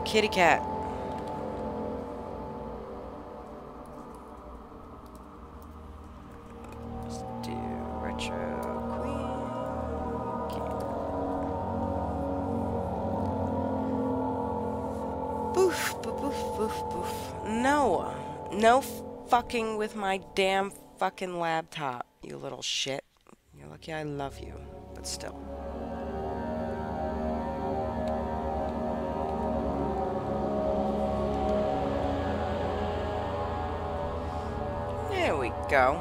kitty cat. Let's do retro queen. Boof, boof, boof, boof, boof. No. No fucking with my damn fucking laptop, you little shit. You're lucky I love you, but still. There we go.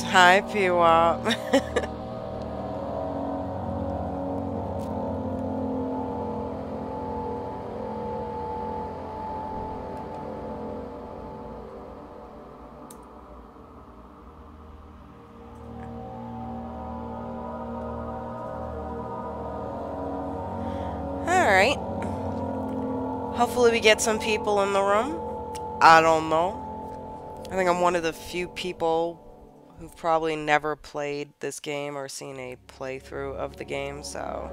Hi, P-Wop. Alright. Hopefully we get some people in the room. I don't know. I think I'm one of the few people who've probably never played this game or seen a playthrough of the game, so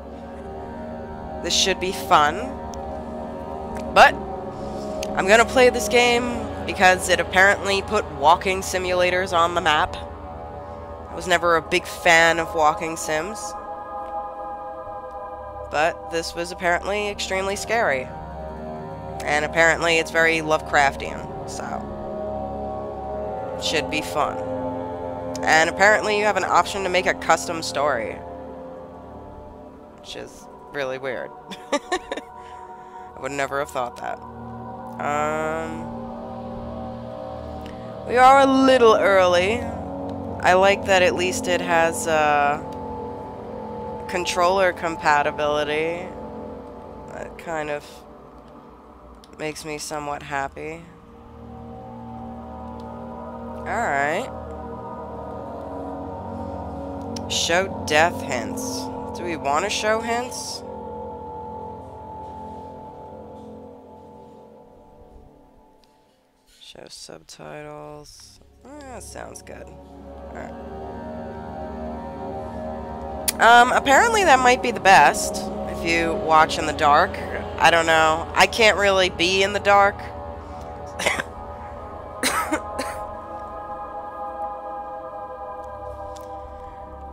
this should be fun. But I'm gonna play this game because it apparently put walking simulators on the map. I was never a big fan of walking sims, but this was apparently extremely scary. And apparently it's very Lovecraftian, so it should be fun. And apparently you have an option to make a custom story, which is really weird. I would never have thought that. We are a little early. I like that at least it has controller compatibility. That kind of makes me somewhat happy. Alright. Show death hints. Do we want to show hints? Show subtitles. That sounds good. Alright. Apparently that might be the best if you watch in the dark. I don't know. I can't really be in the dark.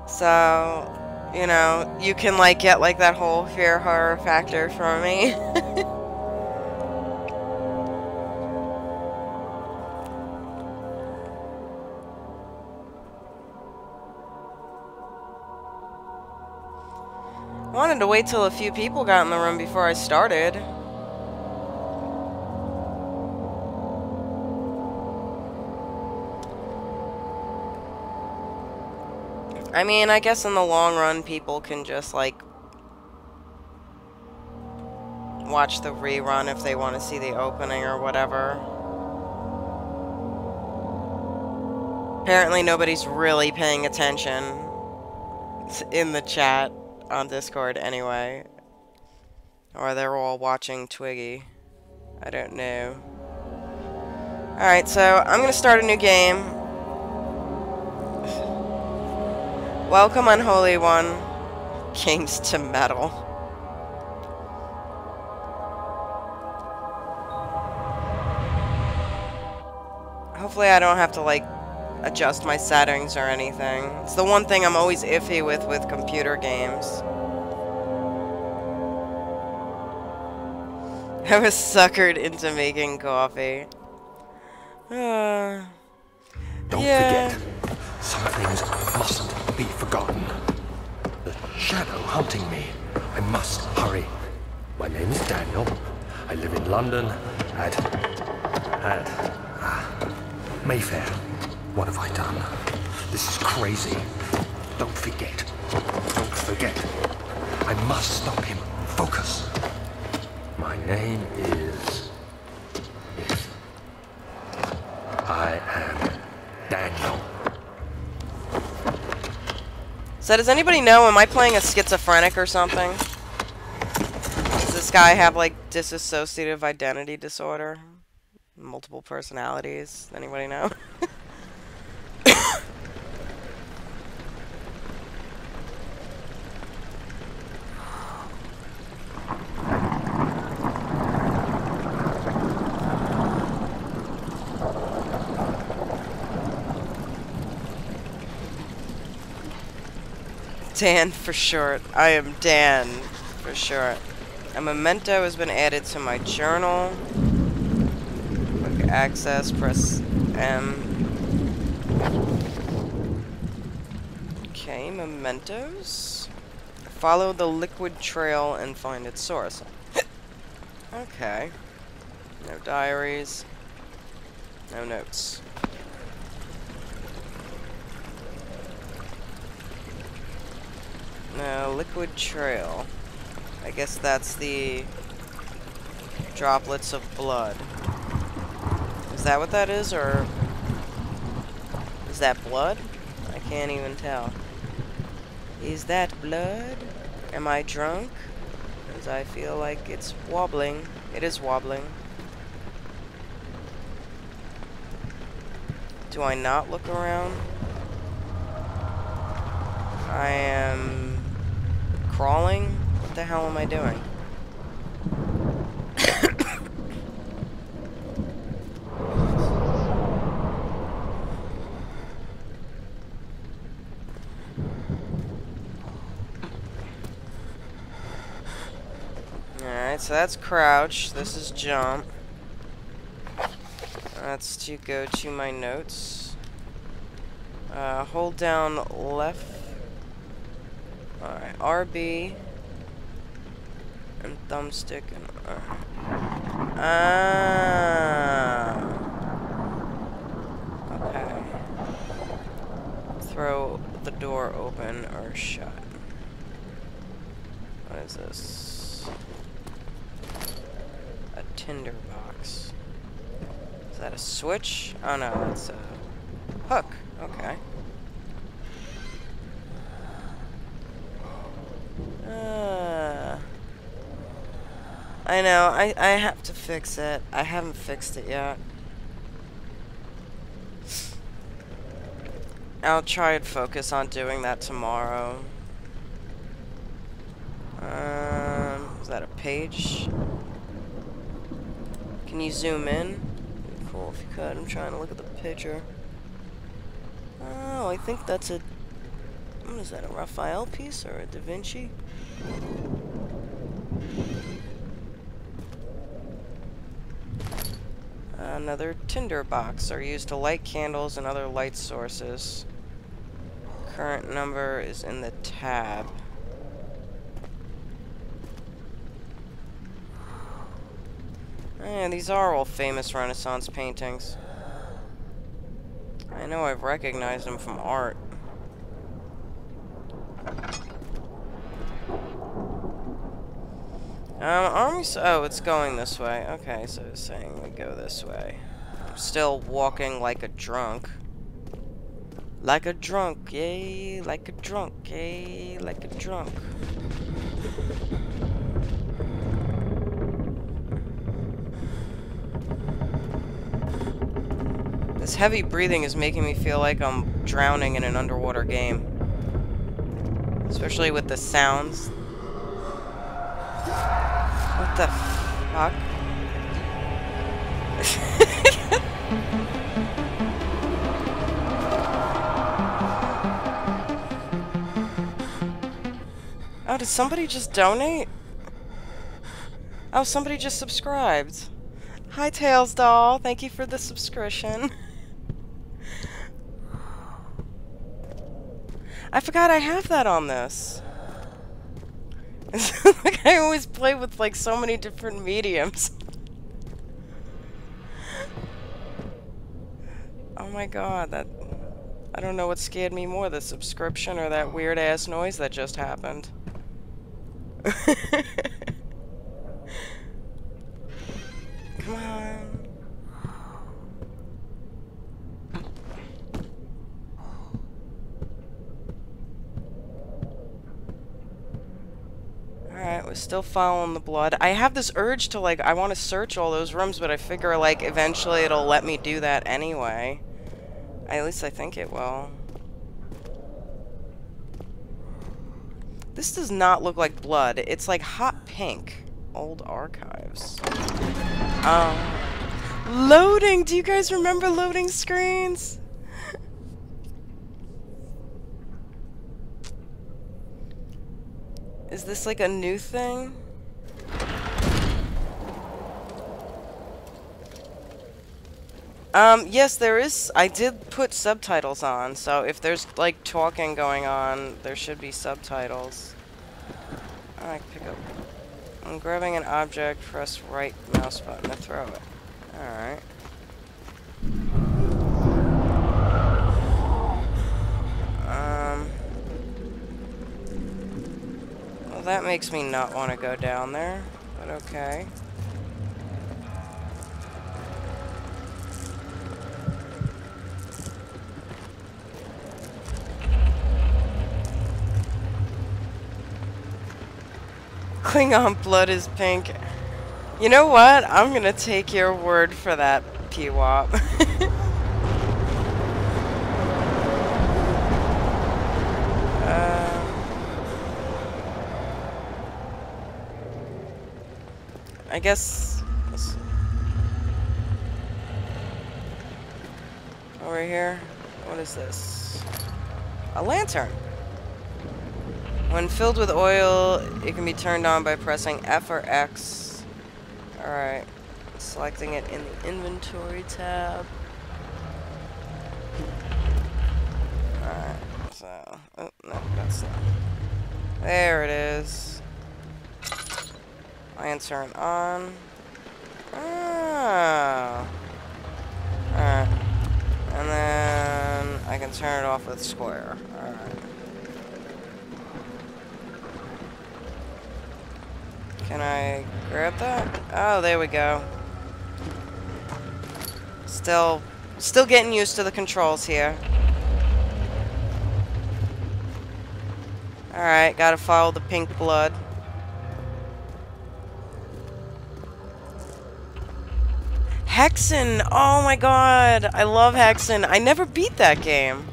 So, you know, you can like get like that whole fear horror factor from me. I wanted to wait till a few people got in the room before I started. I mean, I guess in the long run, people can just, like, watch the rerun if they want to see the opening or whatever. Apparently nobody's really paying attention in the chat on Discord anyway. Or they're all watching Twiggy. I don't know. Alright, so I'm gonna start a new game. Welcome, Unholy One. Games to Metal. Hopefully I don't have to, like, adjust my settings or anything. It's the one thing I'm always iffy with computer games. I was suckered into making coffee. Don't yeah. forget, some things mustn't be forgotten. The shadow hunting me. I must hurry. My name is Daniel. I live in London at Mayfair. What have I done? This is crazy. Don't forget. Don't forget. I must stop him. Focus. My name is... I am Daniel. So does anybody know, am I playing a schizophrenic or something? Does this guy have, like, dissociative identity disorder? Multiple personalities? Anybody know? Dan for short. I am Dan for short. A memento has been added to my journal. Quick access, press M. Okay, mementos. Follow the liquid trail and find its source. Okay. No diaries. No notes. No, liquid trail. I guess that's the droplets of blood. Is that what that is, or is that blood? I can't even tell. Is that blood? Am I drunk? Because I feel like it's wobbling. It is wobbling. Do I not look around? I am crawling? What the hell am I doing? Alright, so that's crouch. This is jump. That's to go to my notes. Hold down left. Alright, RB. And thumbstick and okay. Throw the door open or shut. What is this? A tinder box. Is that a switch? Oh no, it's a hook. Okay. I know, I have to fix it. I haven't fixed it yet. I'll try and focus on doing that tomorrow. Is that a page? Can you zoom in? It'd be cool if you could. I'm trying to look at the picture. Oh, I think that's a... What is that, a Raphael piece or a Da Vinci? Another tinder box are used to light candles and other light sources. Current number is in the tab. And these are all famous Renaissance paintings. I know I've recognized them from art. Oh, it's going this way. Okay, so it's saying we go this way. I'm still walking like a drunk. Like a drunk, yay, like a drunk, yay, like a drunk. This heavy breathing is making me feel like I'm drowning in an underwater game. Especially with the sounds. What the fuck? Oh, did somebody just donate? Oh, somebody just subscribed. Hi, Tails Doll. Thank you for the subscription. I forgot I have that on this. Like, I always play with, like, so many different mediums. Oh my god, that... I don't know what scared me more, the subscription or that weird-ass noise that just happened. Come on. Alright, we're still following the blood. I have this urge to, like, I want to search all those rooms, but I figure, like, eventually it'll let me do that anyway. At least I think it will. This does not look like blood. It's like hot pink. Old archives. Loading! Do you guys remember loading screens? Is this like a new thing? Yes, there is. I did put subtitles on, so if there's like talking going on, there should be subtitles. I pick up. I'm grabbing an object, press right mouse button to throw it. Alright. Well, that makes me not want to go down there, but okay. Klingon blood is pink. You know what? I'm gonna take your word for that, P-Wop. I guess... Over here. What is this? A lantern. When filled with oil, it can be turned on by pressing F or X. Alright. Selecting it in the inventory tab. Alright. So... Oh, no, that's not... There it is. Lantern on. Oh. Alright. And then I can turn it off with square. Alright. Can I grab that? Oh, there we go. Still getting used to the controls here. Alright, gotta follow the pink blood. Hexen! Oh my god! I love Hexen. I never beat that game.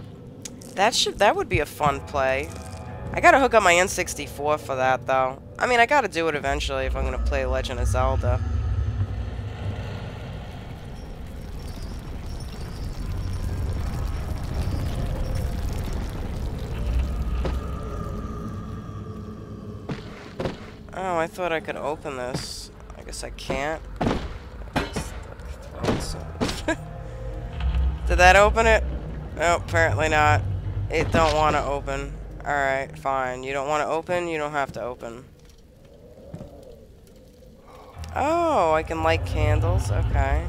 That would be a fun play. I gotta hook up my N64 for that, though. I mean, I gotta do it eventually if I'm gonna play Legend of Zelda. Oh, I thought I could open this. I guess I can't. Did that open it? No, apparently not. It don't want to open. Alright, fine. You don't want to open? You don't have to open. Oh, I can light candles. Okay.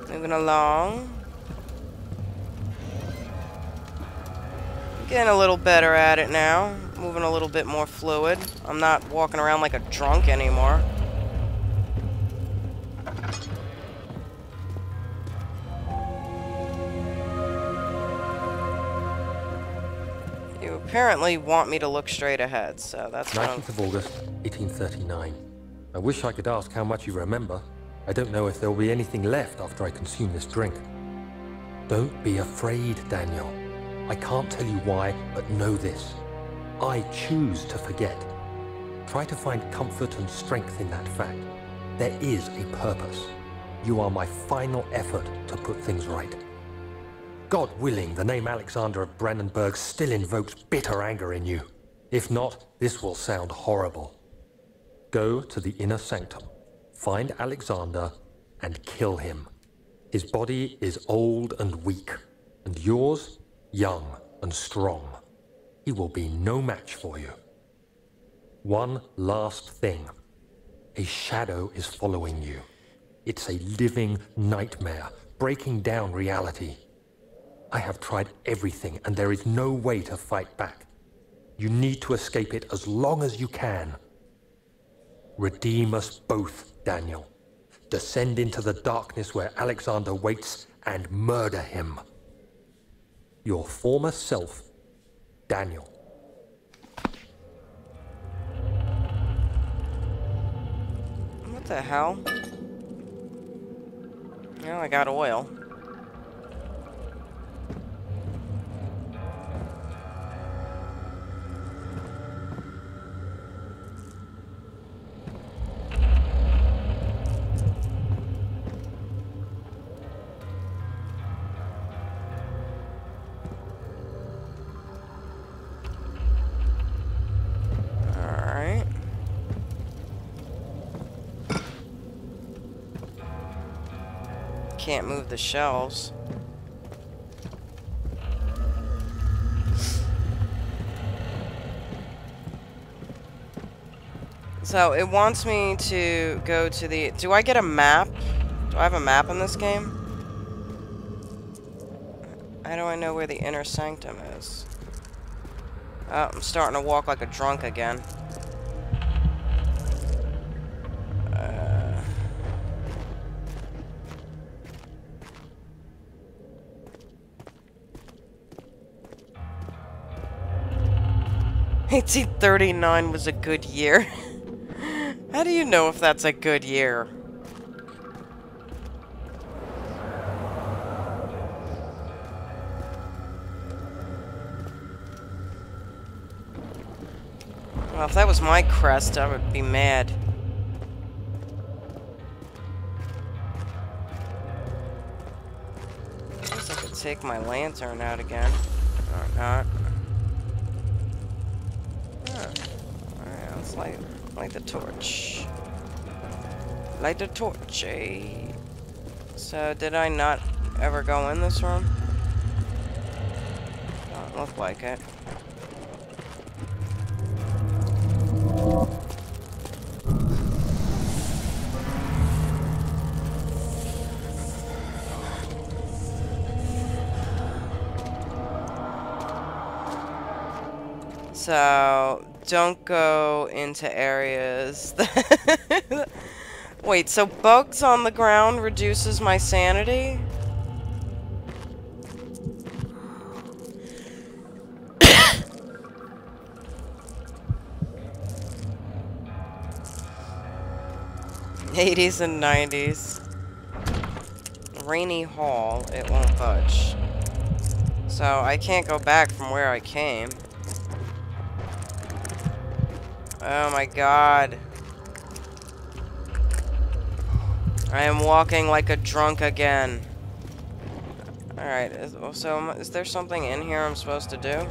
Moving along. Getting a little better at it now. Moving a little bit more fluid. I'm not walking around like a drunk anymore. You apparently want me to look straight ahead, so that's 19th of August, 1839. I wish I could ask how much you remember. I don't know if there will be anything left after I consume this drink. Don't be afraid, Daniel. I can't tell you why, but know this. I choose to forget. Try to find comfort and strength in that fact. There is a purpose. You are my final effort to put things right. God willing, the name Alexander of Brandenburg still invokes bitter anger in you. If not, this will sound horrible. Go to the inner sanctum, find Alexander, and kill him. His body is old and weak, and yours, young and strong. He will be no match for you. One last thing. A shadow is following you. It's a living nightmare, breaking down reality. I have tried everything, and there is no way to fight back. You need to escape it as long as you can. Redeem us both, Daniel. Descend into the darkness where Alexander waits and murder him. Your former self, Daniel. What the hell? Oh, I got oil. Alright. Can't move the shelves. So, it wants me to go to the... Do I get a map? Do I have a map in this game? How do I know where the inner sanctum is? Oh, I'm starting to walk like a drunk again. 1839 was a good year. How do you know if that's a good year? Well, if that was my crest, I would be mad. I guess I could take my lantern out again. Or not. Alright, let's light the torch. Light the torch, eh? So, did I not ever go in this room? Don't look like it. So, don't go into areas that... Wait, so bugs on the ground reduces my sanity? '80s and '90s. Rainy Hall, it won't budge. So, I can't go back from where I came. Oh my god. I am walking like a drunk again. Alright, so is there something in here I'm supposed to do?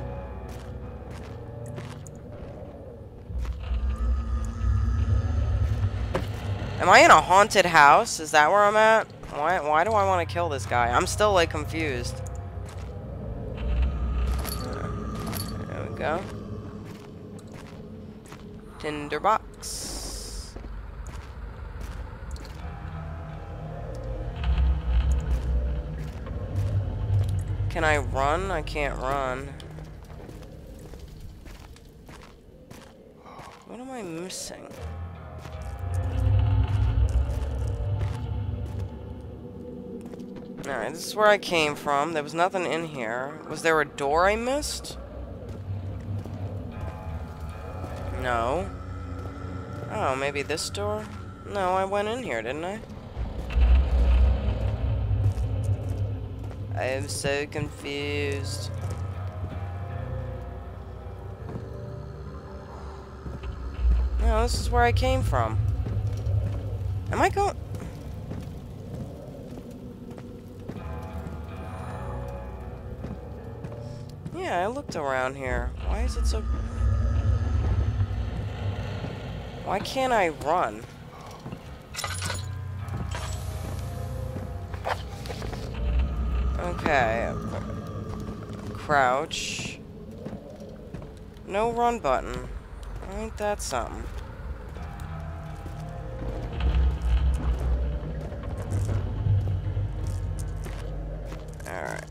Am I in a haunted house? Is that where I'm at? Why do I want to kill this guy? I'm still, like, confused. There we go. Tinderbox. Can I run? I can't run. What am I missing? Alright, this is where I came from. There was nothing in here. Was there a door I missed? No. Oh, maybe this door? No, I went in here, didn't I? I am so confused. No, this is where I came from. Am I going... Yeah, I looked around here. Why is it so... Why can't I run? Okay. Crouch. No run button. Ain't that something? Alright.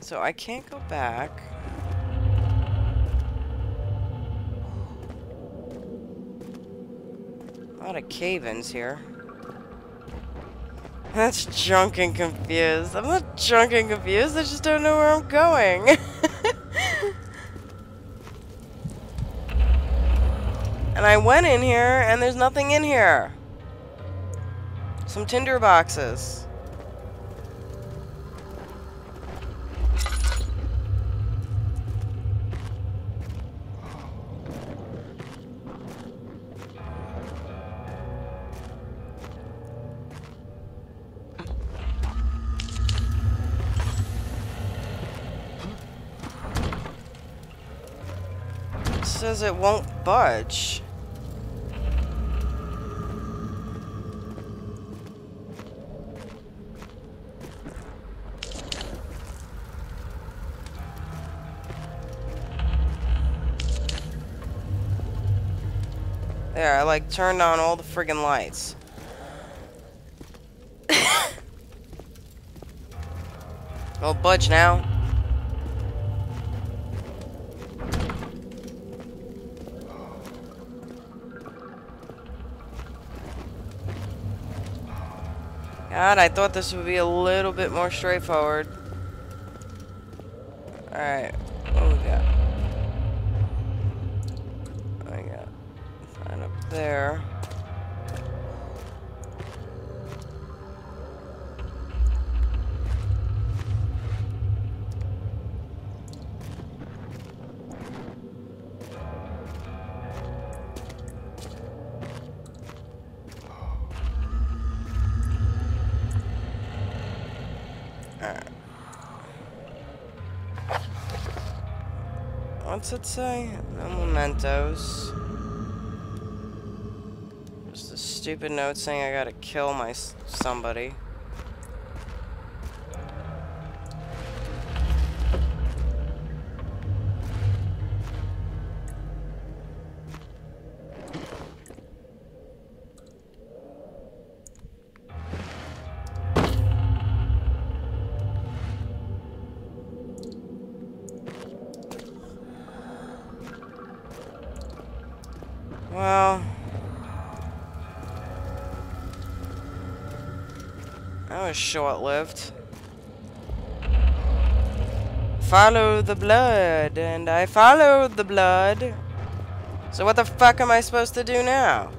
So I can't go back. A lot of cave-ins here. That's drunk and confused. I'm not drunk and confused, I just don't know where I'm going. And I went in here, and there's nothing in here. Some tinder boxes. It says it won't budge. There, I like turned on all the friggin' lights. Well, budge now. God, I thought this would be a little bit more straightforward. Alright, what we got? I got sign up there. What's it say? No mementos. Just a stupid note saying I gotta kill somebody. Well, that was short-lived. Follow the blood, and I followed the blood. So what the fuck am I supposed to do now?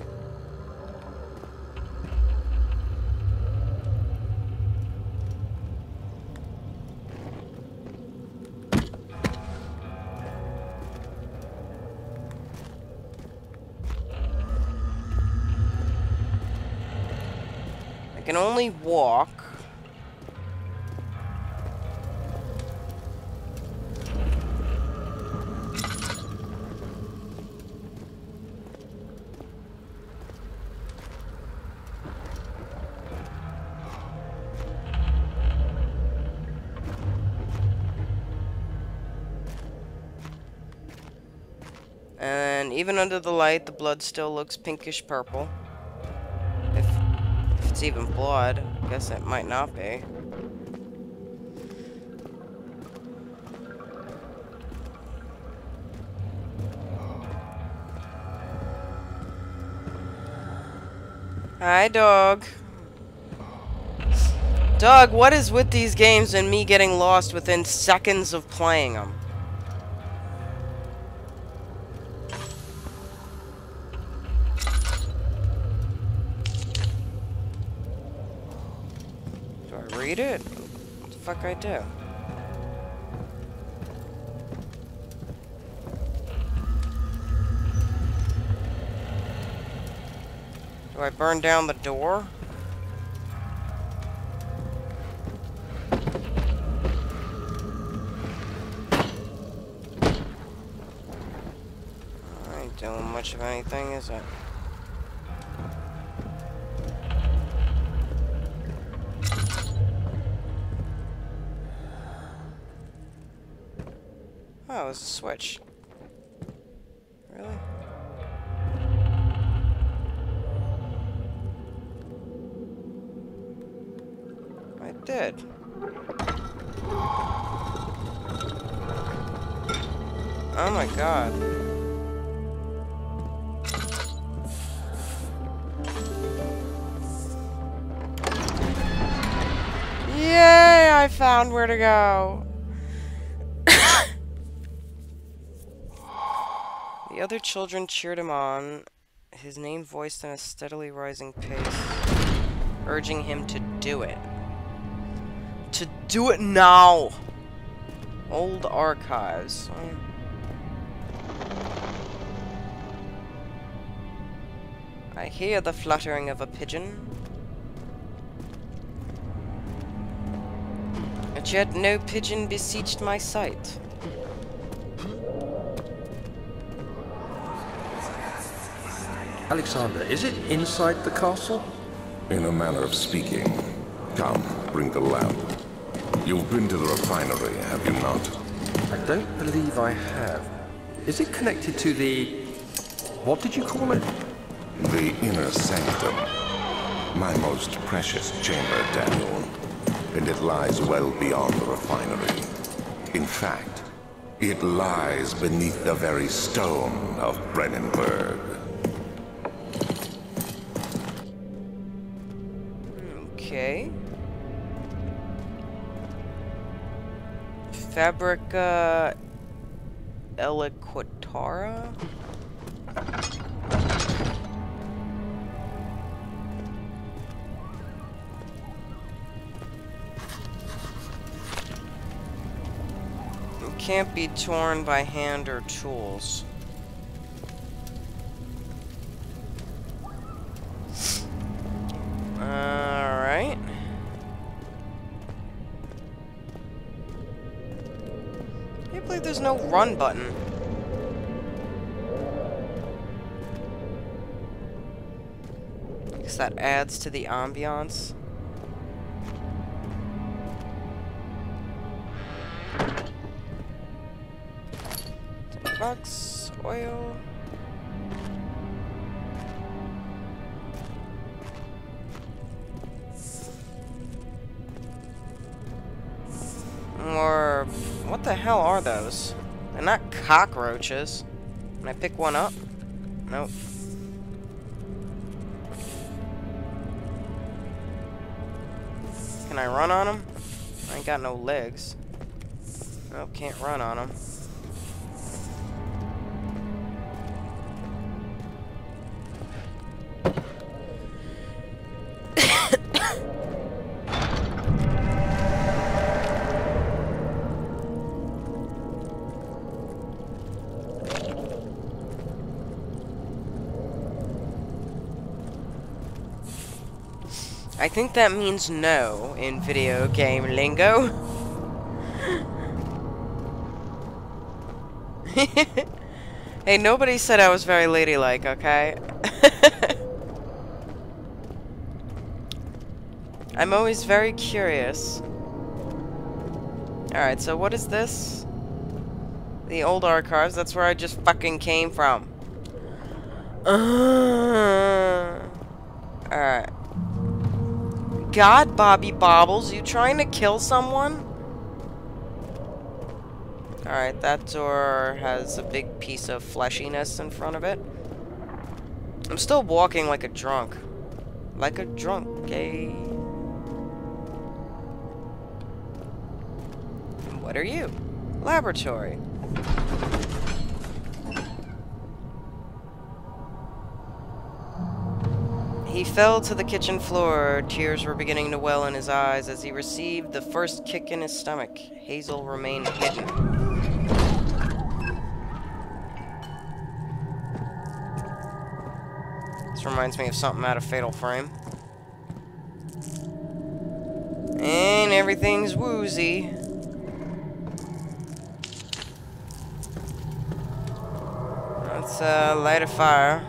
I can only walk. And even under the light, the blood still looks pinkish purple. If it's even blood, I guess it might not be. Hi, dog. Dog, what is with these games and me getting lost within seconds of playing them? Do I read it? What the fuck I do? Do I burn down the door? I ain't doing much of anything, is it? Oh, it's a switch. Really? I did. Oh my god. I found where to go. The other children cheered him on, his name voiced in a steadily rising pace, urging him to do it. To do it now! Old archives. I hear the fluttering of a pigeon. But yet no pigeon beseeched my sight. Alexander, is it inside the castle? In a manner of speaking. Come, bring the lamp. You've been to the refinery, have you not? I don't believe I have. Is it connected to the... what did you call it? The inner sanctum. My most precious chamber, Daniel. And it lies well beyond the refinery. In fact, it lies beneath the very stone of Brennenburg. Okay. Fabrica Eliquitara? It can't be torn by hand or tools. Alright. I can't believe there's no run button. I guess that adds to the ambiance. $10, oil. Or what the hell are those? They're not cockroaches. Can I pick one up? Nope. Can I run on them? I ain't got no legs. Nope, can't run on them. I think that means no in video game lingo. Hey, nobody said I was very ladylike, okay? I'm always very curious. Alright, so what is this? The old archives, that's where I just fucking came from. Alright. God, Bobby Bobbles, you trying to kill someone? Alright, that door has a big piece of fleshiness in front of it. I'm still walking like a drunk. Like a drunk, eh? What are you? Laboratory. He fell to the kitchen floor. Tears were beginning to well in his eyes as he received the first kick in his stomach. Hazel remained hidden. This reminds me of something out of Fatal Frame. And everything's woozy. Let's light a fire.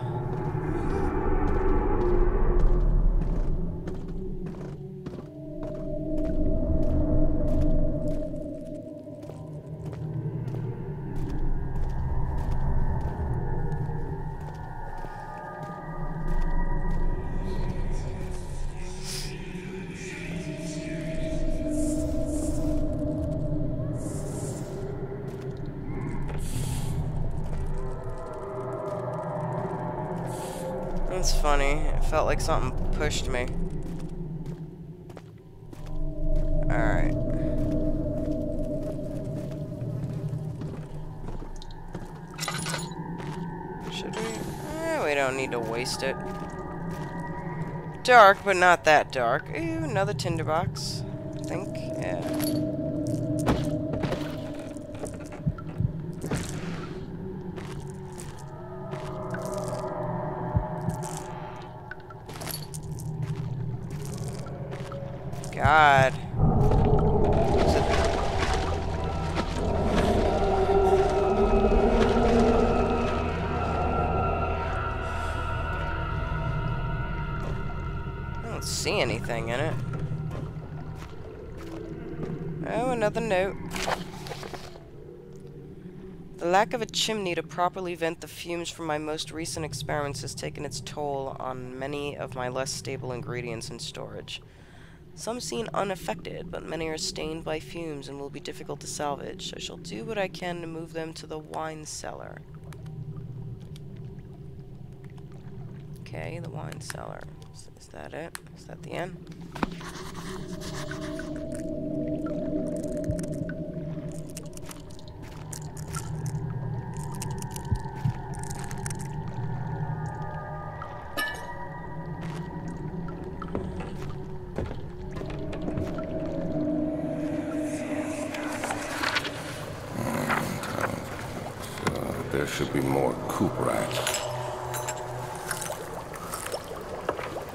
That's funny. It felt like something pushed me. Alright. waste it. Dark, but not that dark. Ooh, another tinderbox. I think. Yeah. God. I don't see anything in it. Oh, another note. The lack of a chimney to properly vent the fumes from my most recent experiments has taken its toll on many of my less stable ingredients in storage. Some seem unaffected, but many are stained by fumes and will be difficult to salvage. I shall do what I can to move them to the wine cellar. Okay, the wine cellar. Is that it? Is that the end? There should be more coop rats.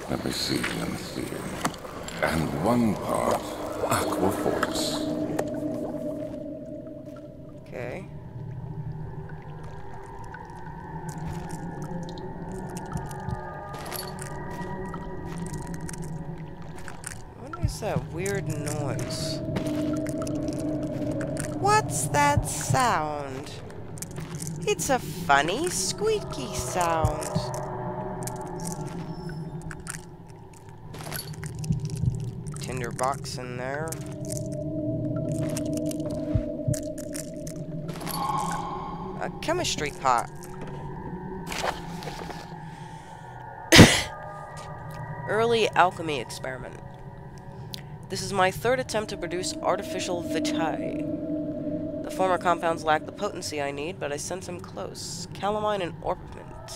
Let me see. And one part aqua force. Okay. What is that weird noise? What's that sound? It's a funny, squeaky sound. Tinderbox in there. A chemistry pot. Early alchemy experiment. This is my third attempt to produce artificial vitae. The former compounds lack the potency I need, but I sense them close. Calamine and orpiment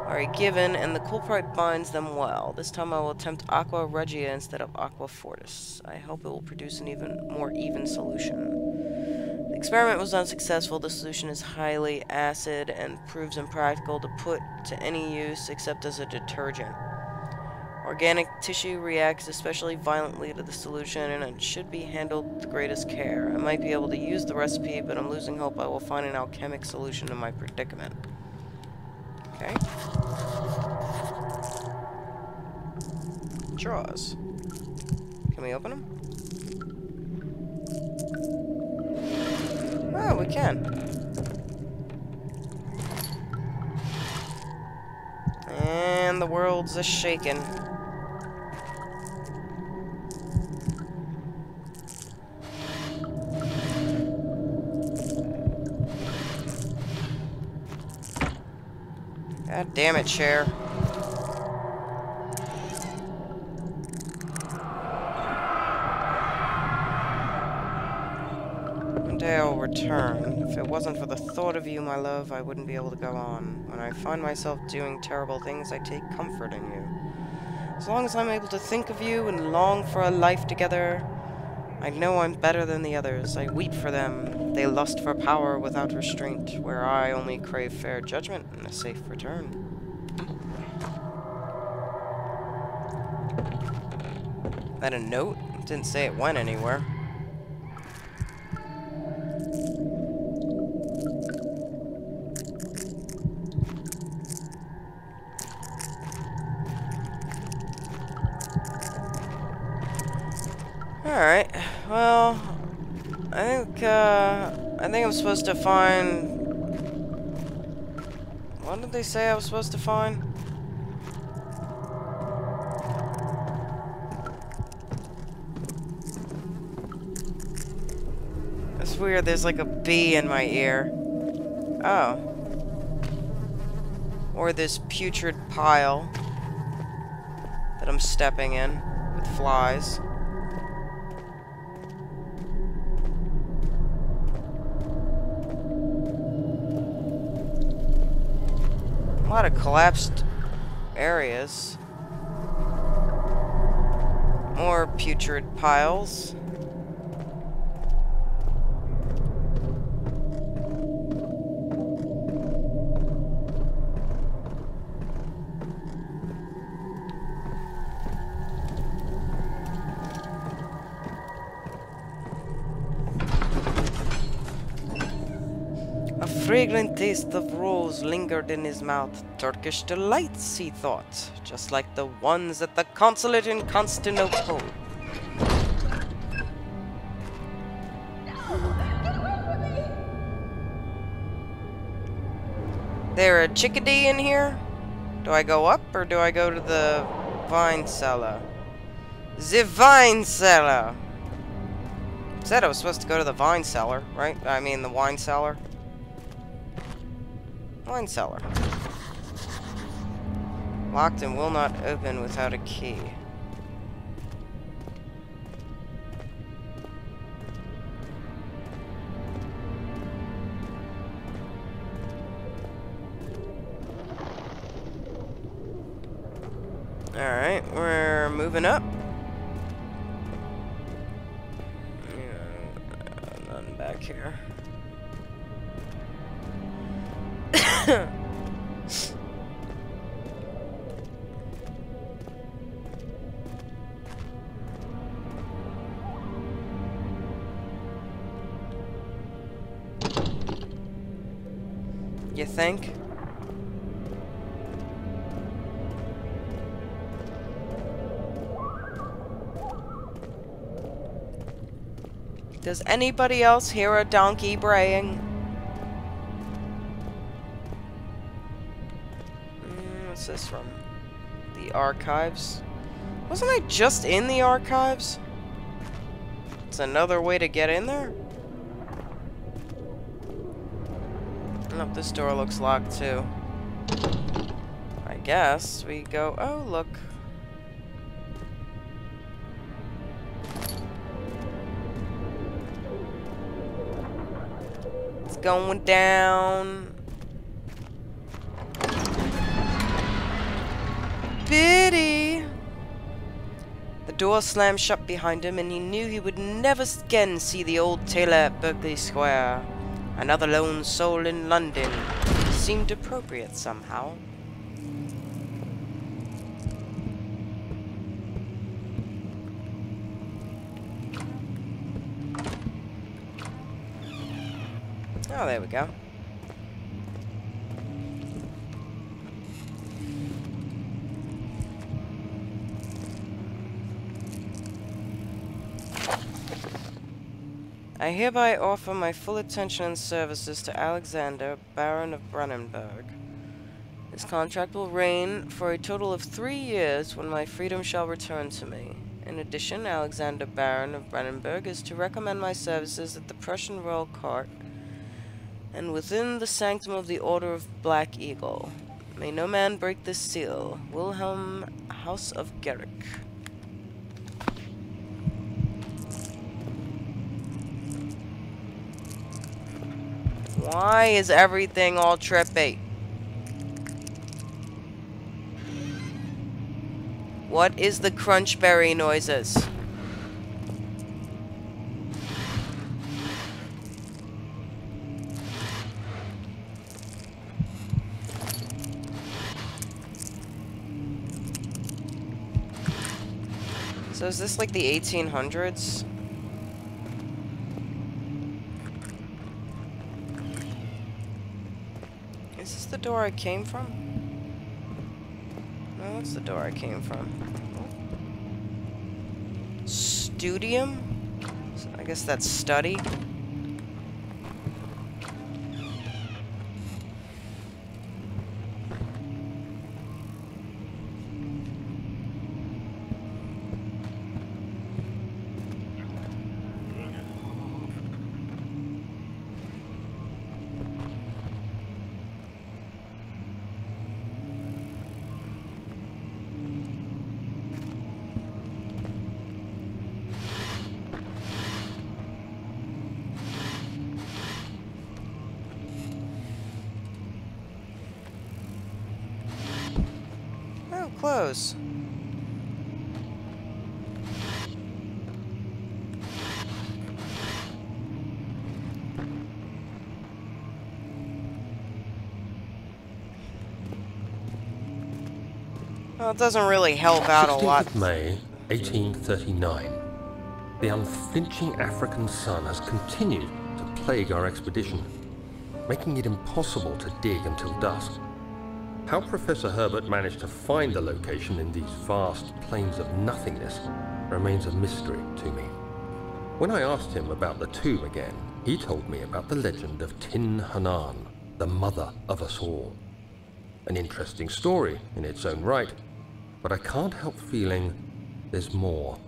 are a given, and the culprit binds them well. This time I will attempt aqua regia instead of aqua fortis. I hope it will produce an even more even solution. The experiment was unsuccessful. The solution is highly acid and proves impractical to put to any use except as a detergent. Organic tissue reacts especially violently to the solution, and it should be handled with the greatest care. I might be able to use the recipe, but I'm losing hope I will find an alchemic solution to my predicament. Okay. Drawers. Can we open them? Oh, we can. And the world's a-shaking. God damn it, chair. One day I'll return. If it wasn't for the thought of you, my love, I wouldn't be able to go on. When I find myself doing terrible things, I take comfort in you. As long as I'm able to think of you and long for a life together, I know I'm better than the others. I weep for them. They lust for power without restraint, where I only crave fair judgment and a safe return. That a note? It didn't say it went anywhere. Alright, well, I think I'm supposed to find... What did they say I was supposed to find? It's weird, there's like a bee in my ear. Oh. Or this putrid pile that I'm stepping in with flies. lot of collapsed areas. More putrid piles. A fragrant taste of rose lingered in his mouth. Turkish delights, he thought, just like the ones at the consulate in Constantinople. There a chickadee in here? Do I go up or do I go to the vine cellar? The vine cellar! Said I was supposed to go to the vine cellar, right? I mean the wine cellar. Wine cellar. Locked and will not open without a key. Alright, we're moving up. Nothing back here. You think? Does anybody else hear a donkey braying? What's this from? The archives? Wasn't I just in the archives? It's another way to get in there? Nope, this door looks locked too. I guess we go... Oh, look. It's going down. Biddy! The door slammed shut behind him, and he knew he would never again see the old tailor at Berkeley Square. Another lone soul in London seemed appropriate somehow. Oh, there we go. I hereby offer my full attention and services to Alexander, Baron of Brandenburg. His contract will reign for a total of 3 years when my freedom shall return to me. In addition, Alexander, Baron of Brandenburg, is to recommend my services at the Prussian Royal Court and within the sanctum of the Order of Black Eagle. May no man break this seal. Wilhelm, House of Gerrick. Why is everything all trippy? What is the crunchberry noises? So is this like the 1800s? Is this the door I came from? No, that's the door I came from. Studium? So I guess that's study. clothes. Well, it doesn't really help out a 16th lot. of May, 1839. The unflinching African sun has continued to plague our expedition, making it impossible to dig until dusk. How Professor Herbert managed to find the location in these vast plains of nothingness remains a mystery to me. When I asked him about the tomb again, he told me about the legend of Tin Hanan, the mother of us all. An interesting story in its own right, but I can't help feeling there's more.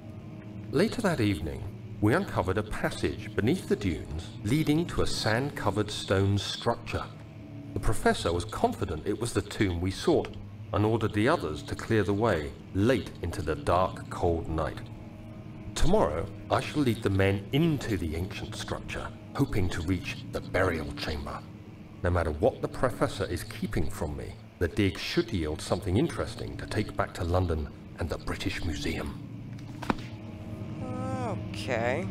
Later that evening, we uncovered a passage beneath the dunes leading to a sand-covered stone structure. The professor was confident it was the tomb we sought and ordered the others to clear the way late into the dark, cold night. Tomorrow, I shall lead the men into the ancient structure, hoping to reach the burial chamber. No matter what the professor is keeping from me, the dig should yield something interesting to take back to London and the British Museum. Okay.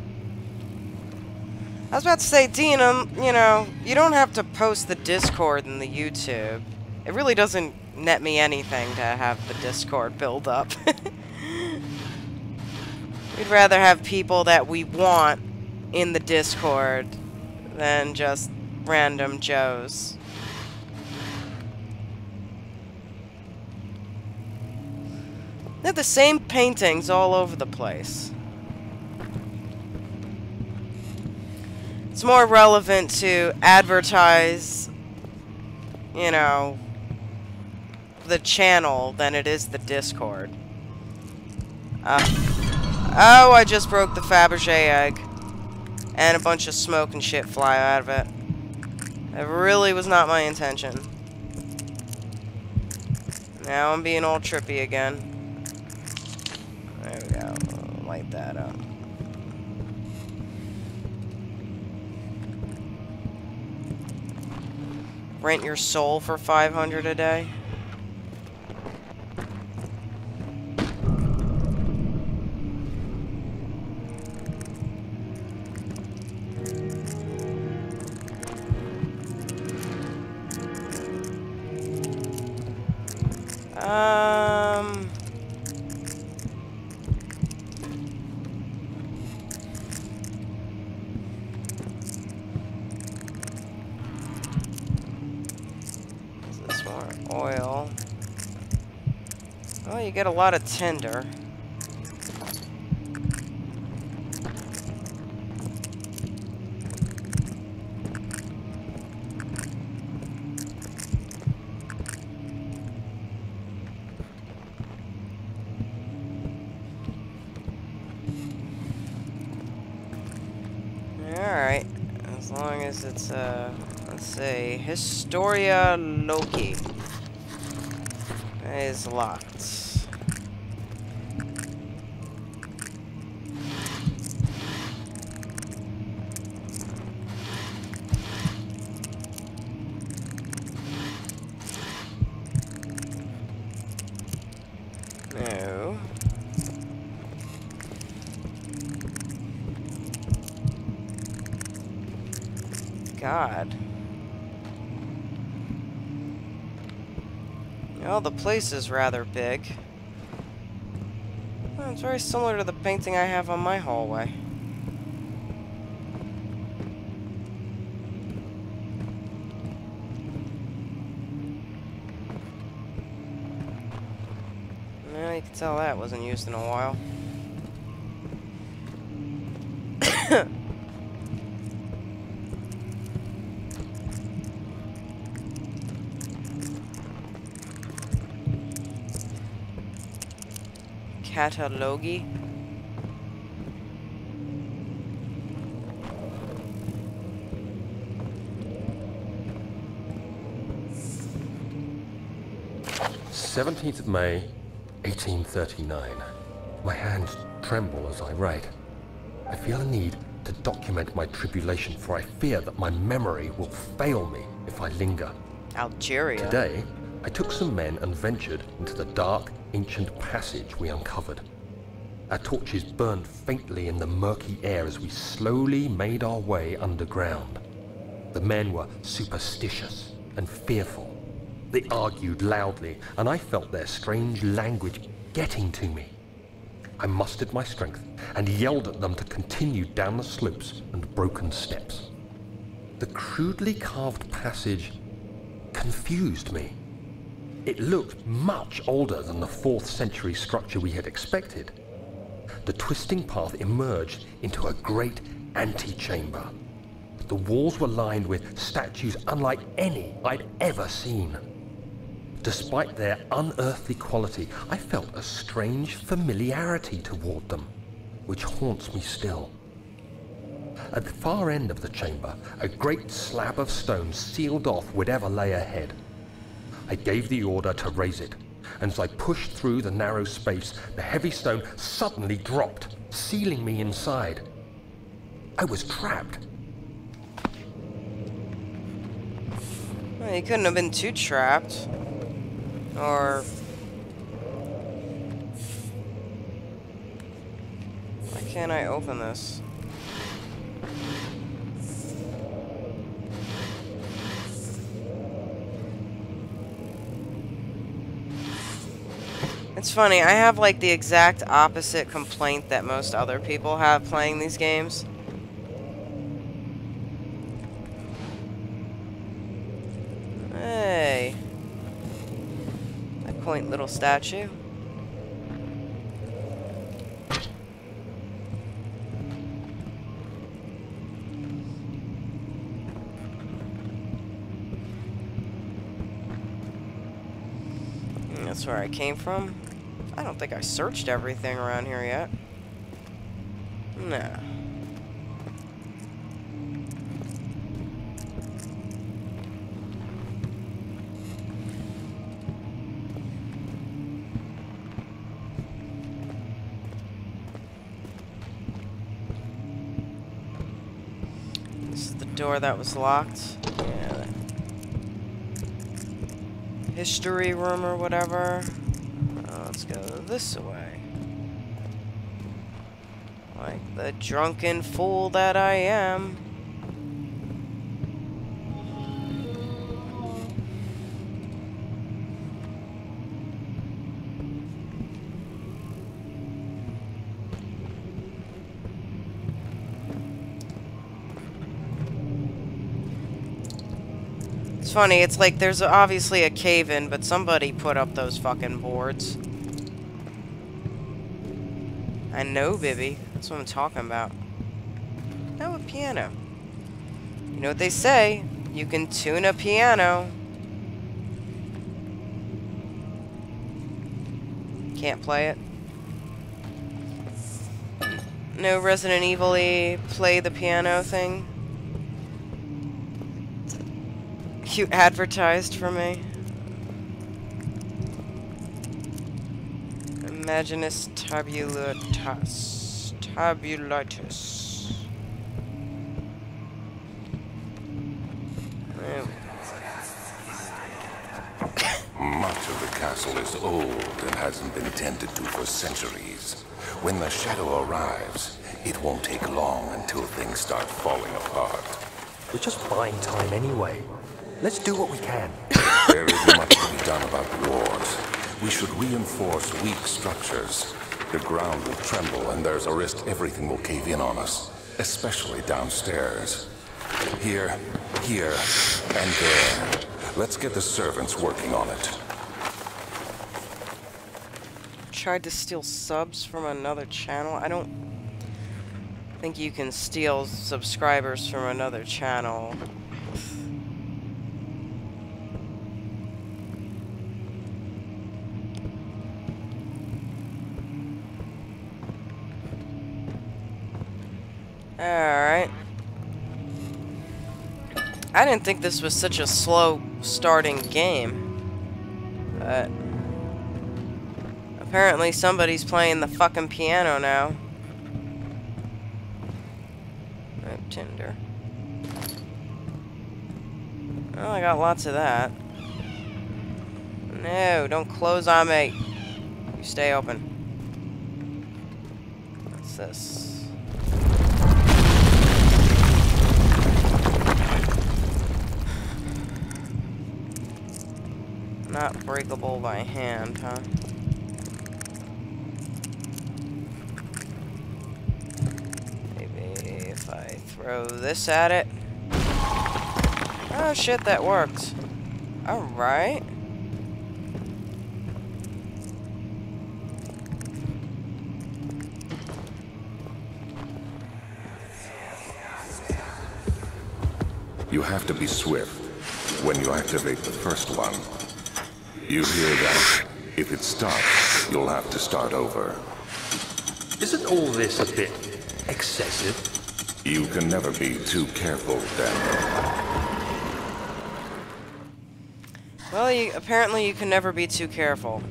I was about to say, Dean, you know, you don't have to post the Discord in the YouTube. It really doesn't net me anything to have the Discord build up. We'd rather have people that we want in the Discord than just random Joes. They're the same paintings all over the place. It's more relevant to advertise, you know, the channel than it is the Discord. Oh, I just broke the Fabergé egg. And a bunch of smoke and shit fly out of it. It really was not my intention. Now I'm being all trippy again. There we go. Light that up. Rent your soul for 500 a day? Is this more oil? Oh, you get a lot of tinder. Alright, as long as it's, let's see, Historia Loki. That is locked. No. God. Well, the place is rather big. Well, it's very similar to the painting I have on my hallway. Well, you can tell that wasn't used in a while. Catalogi. "17th of May, 1839. My hands tremble as I write. I feel a need to document my tribulation, for I fear that my memory will fail me if I linger. Algeria. Today, I took some men and ventured into the dark, ancient passage we uncovered. Our torches burned faintly in the murky air as we slowly made our way underground. The men were superstitious and fearful. They argued loudly, and I felt their strange language getting to me. I mustered my strength and yelled at them to continue down the slopes and broken steps. The crudely carved passage confused me. It looked much older than the 4th century structure we had expected. The twisting path emerged into a great antechamber. The walls were lined with statues unlike any I'd ever seen. Despite their unearthly quality, I felt a strange familiarity toward them, which haunts me still. At the far end of the chamber, a great slab of stone sealed off whatever lay ahead. I gave the order to raise it, and as I pushed through the narrow space, the heavy stone suddenly dropped, sealing me inside. I was trapped. Well, you couldn't have been too trapped. Or... why can't I open this? It's funny, I have like the exact opposite complaint that most other people have playing these games. Hey. A quaint little statue. That's where I came from. I don't think I searched everything around here yet. No. This is the door that was locked. Yeah. History room or whatever. Let's go this way. Like the drunken fool that I am. It's funny, it's like there's obviously a cave-in, but somebody put up those fucking boards. I know, Bibby. That's what I'm talking about. Oh, a piano. You know what they say? You can tune a piano. Can't play it. No Resident Evil-y play the piano thing. You advertised for me. Imaginus tabulatus. Much of the castle is old and hasn't been tended to for centuries. When the shadow arrives, it won't take long until things start falling apart. We're just buying time anyway. Let's do what we can. There isn't much to be done about the wars. We should reinforce weak structures. The ground will tremble, and there's a risk everything will cave in on us, especially downstairs. Here, and there. Let's get the servants working on it. Tried to steal subs from another channel. I don't think you can steal subscribers from another channel. Alright. I didn't think this was such a slow starting game. But apparently somebody's playing the fucking piano now. Oh, tinder. Oh, I got lots of that. No, don't close on me. You stay open. What's this? Not breakable by hand, huh? Maybe if I throw this at it. Oh shit, that worked. Alright. You have to be swift when you activate the first one. You hear that? If it stops, you'll have to start over. Isn't all this a bit excessive? You can never be too careful, Daniel. Well, apparently you can never be too careful.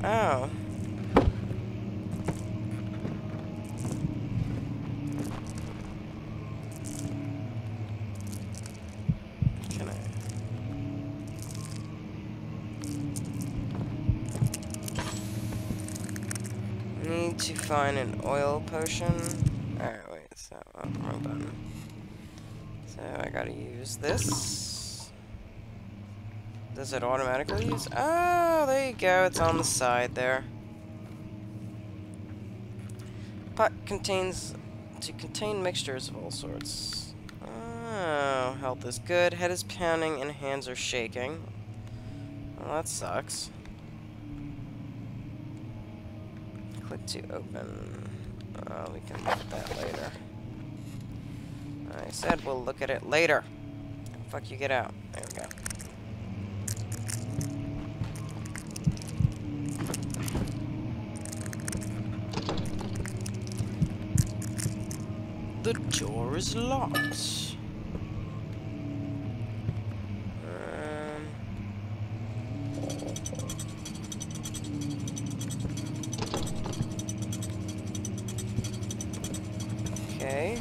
Oh. Can I? Need to find an oil potion. Alright, wait, so, oh, wrong button. So I gotta use this. Does it automatically use? Oh, there you go, it's on the side there. Pot contains to contain mixtures of all sorts. Oh, health is good, head is pounding, and hands are shaking. Well, that sucks. Click to open. We can look at that later. I said we'll look at it later. Fuck you, get out. There we go. The door is locked. Okay.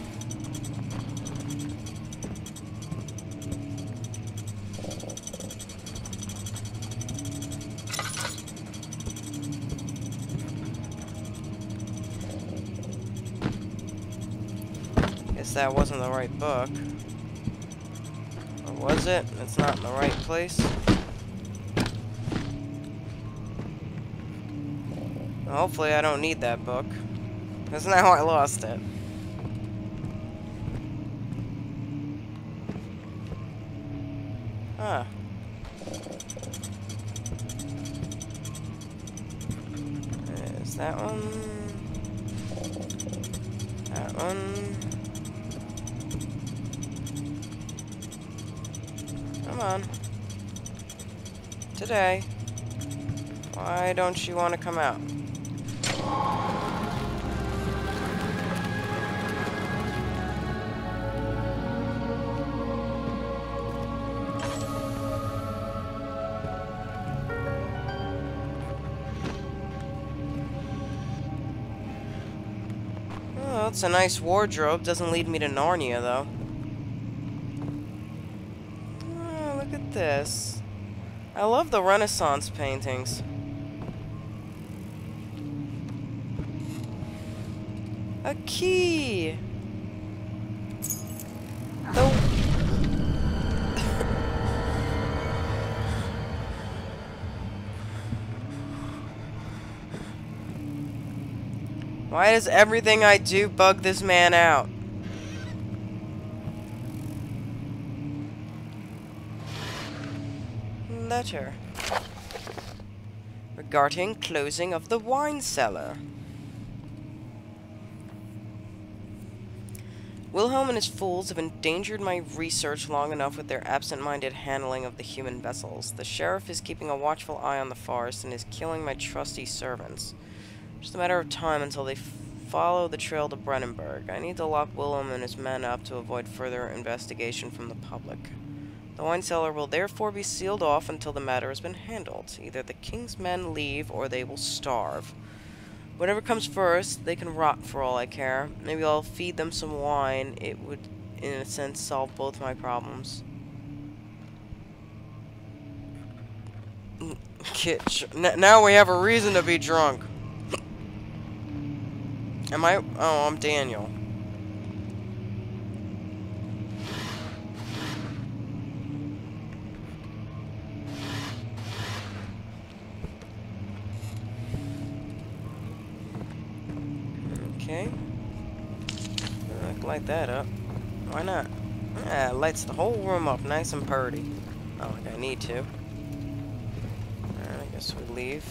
Guess that wasn't the right book. Or was it? It's not in the right place. Well, hopefully I don't need that book. Because now I lost it. Huh. There's that one. That one. Come on. Today. Why don't you want to come out? Well, it's a nice wardrobe. Doesn't lead me to Narnia, though. Oh, look at this. I love the Renaissance paintings. A key! Why does everything I do bug this man out? Letter. Regarding closing of the wine cellar. Wilhelm and his fools have endangered my research long enough with their absent-minded handling of the human vessels. The sheriff is keeping a watchful eye on the forest and is killing my trusty servants. Just a matter of time until they follow the trail to Brennenburg. I need to lock Wilhelm and his men up to avoid further investigation from the public. The wine cellar will therefore be sealed off until the matter has been handled. Either the king's men leave or they will starve. Whatever comes first, they can rot for all I care. Maybe I'll feed them some wine. It would, in a sense, solve both my problems. Now we have a reason to be drunk. Am I? Oh, I'm Daniel. Okay. Light that up. Why not? Yeah, it lights the whole room up nice and purty. Not like I need to. Alright, I guess we leave.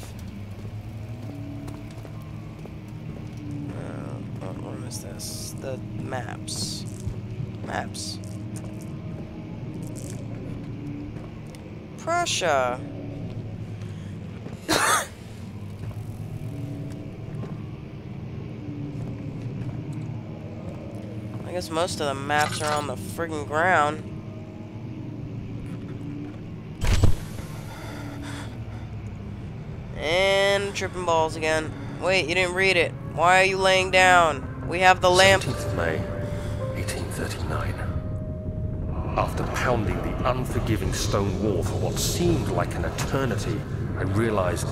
What room is this? The maps. Maps. Prussia! I guess most of the maps are on the friggin' ground. And tripping balls again. Wait, you didn't read it. Why are you laying down? We have the lamp. 17th May, 1839. After pounding the unforgiving stone wall for what seemed like an eternity, I realized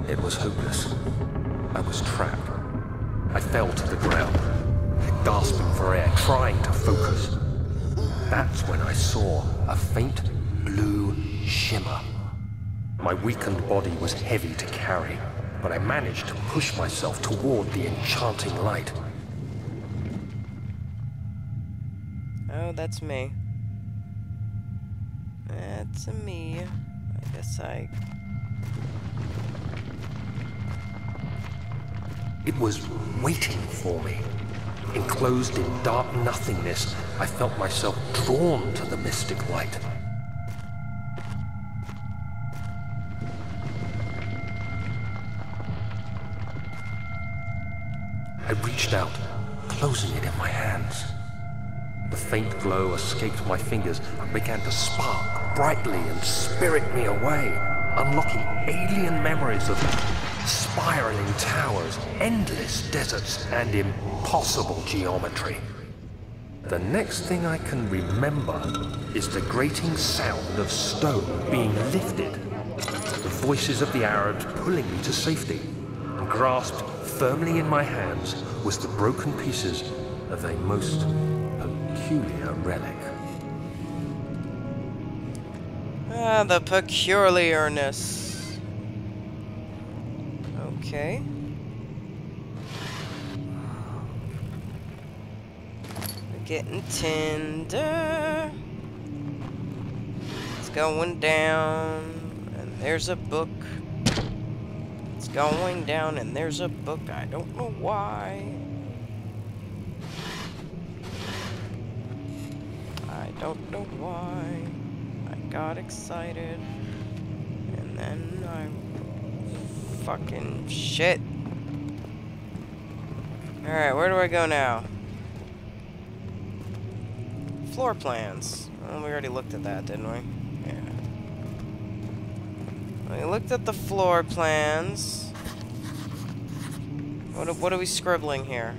it was hopeless. I was trapped. I fell to the ground, gasping for air, trying to focus. That's when I saw a faint blue shimmer. My weakened body was heavy to carry, but I managed to push myself toward the enchanting light. Oh, that's me. That's me. I guess It was waiting for me. Enclosed in dark nothingness, I felt myself drawn to the mystic light. I reached out, closing it in my hands. The faint glow escaped my fingers and began to spark brightly and spirit me away, unlocking alien memories of spiraling towers, endless deserts, and impossible geometry. The next thing I can remember is the grating sound of stone being lifted, the voices of the Arabs pulling me to safety, and grasped firmly in my hands was the broken pieces of a most peculiar relic. Ah, the peculiarness. Okay. We're getting tender. It's going down, and there's a book. It's going down, and there's a book. I don't know why. I don't know why. I got excited, and then fucking shit. Alright, where do I go now? Floor plans. Well, we already looked at that, didn't we? Yeah. We looked at the floor plans. What are we scribbling here?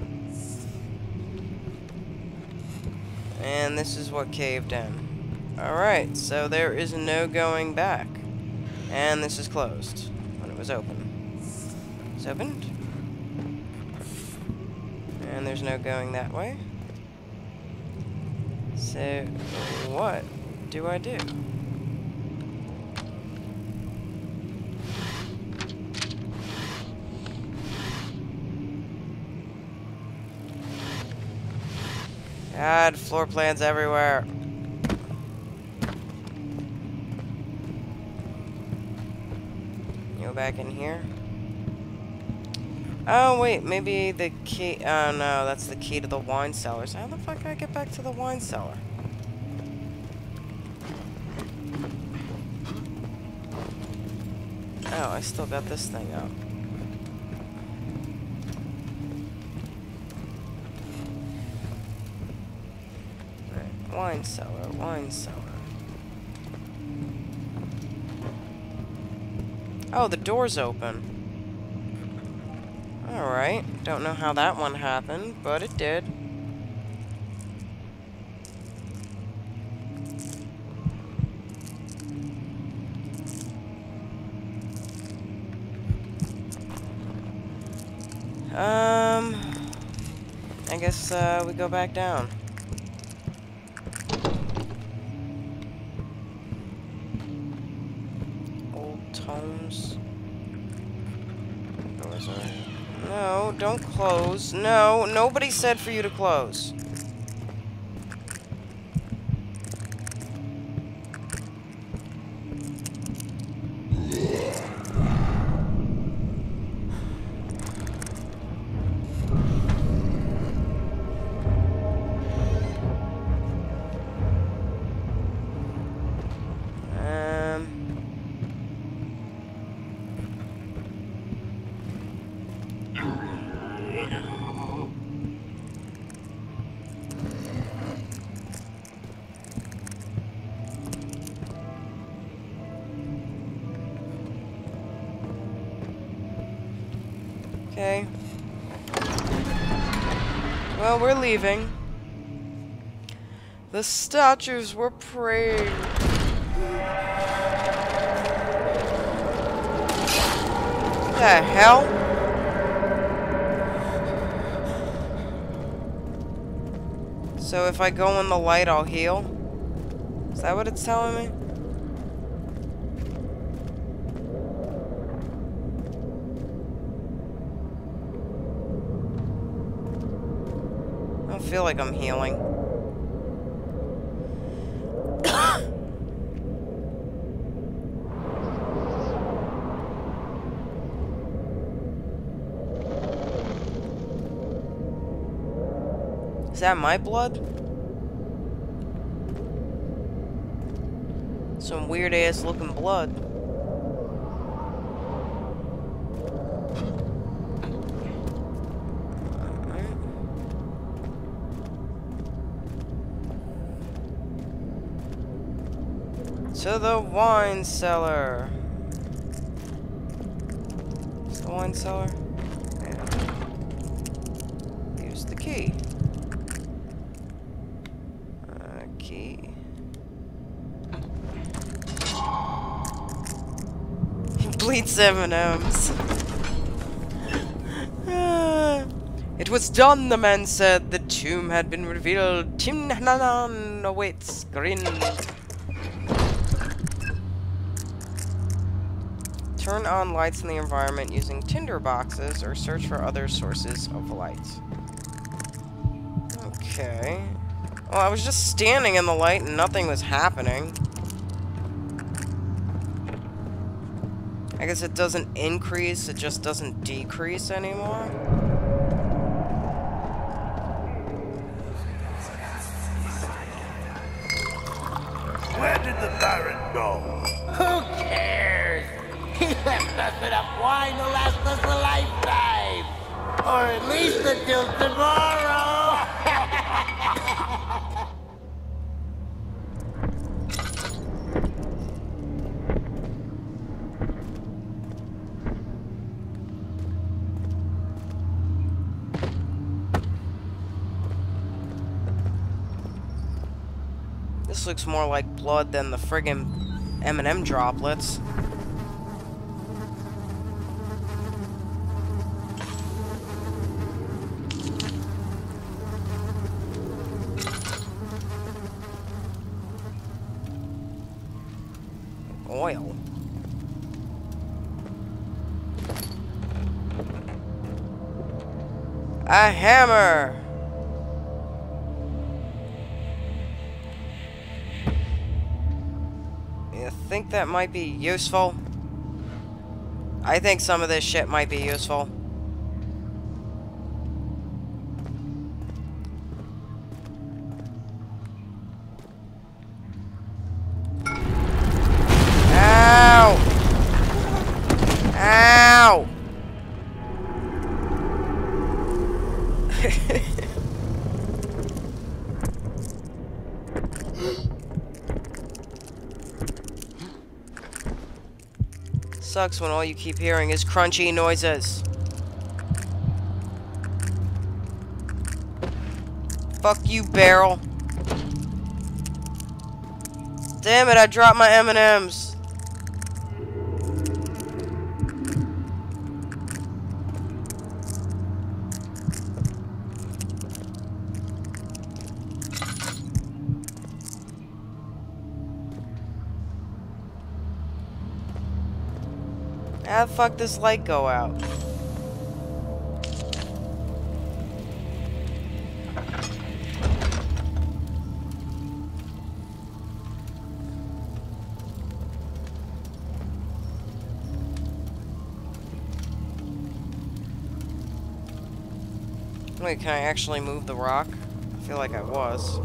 And this is what caved in. Alright, so there is no going back. And this is closed when it was open. It's opened. And there's no going that way. So, what do I do? God, floor plans everywhere. Go back in here. Oh, wait, maybe the key... Oh, no, that's the key to the wine cellar. So how the fuck do I get back to the wine cellar? Oh, I still got this thing up. Right, wine cellar, wine cellar. Oh, the door's open. Alright. Don't know how that one happened, but it did. I guess, we go back down. Old tomes. Doors are... No, don't close. No, nobody said for you to close. Okay. Well, we're leaving. The statues were praying. What the hell? So if I go in the light, I'll heal? Is that what it's telling me? I don't feel like I'm healing. Is that my blood? Some weird ass looking blood. To the wine cellar. Is the wine cellar? Yeah. Use the key. Key. Bleeds M&Ms. It was done, the man said. The tomb had been revealed. Timnanan awaits. Grin. Turn on lights in the environment using tinder boxes or search for other sources of light. Okay. Well, I was just standing in the light and nothing was happening. I guess it doesn't increase, it just doesn't decrease anymore. Where did the Baron go? Who cares? He left us enough wine to last us a lifetime. Or at least until tomorrow. This looks more like blood than the friggin' M&M droplets. Oil. A hammer! You think that might be useful? I think some of this shit might be useful. Ow! Ow! Sucks when all you keep hearing is crunchy noises. Fuck you, barrel. Damn it, I dropped my M&Ms. How the fuck does light go out? Wait, can I actually move the rock? I feel like I was.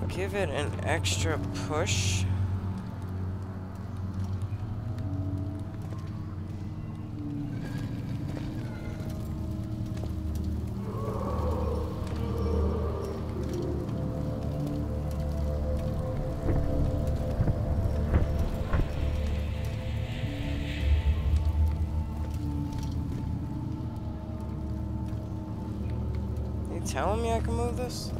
Give it an extra push. You telling me I can move this?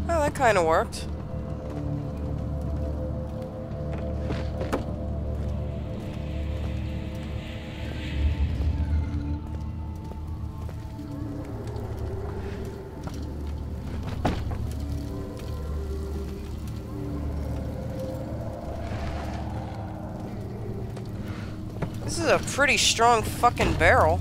Oh, that kind of worked. This is a pretty strong fucking barrel.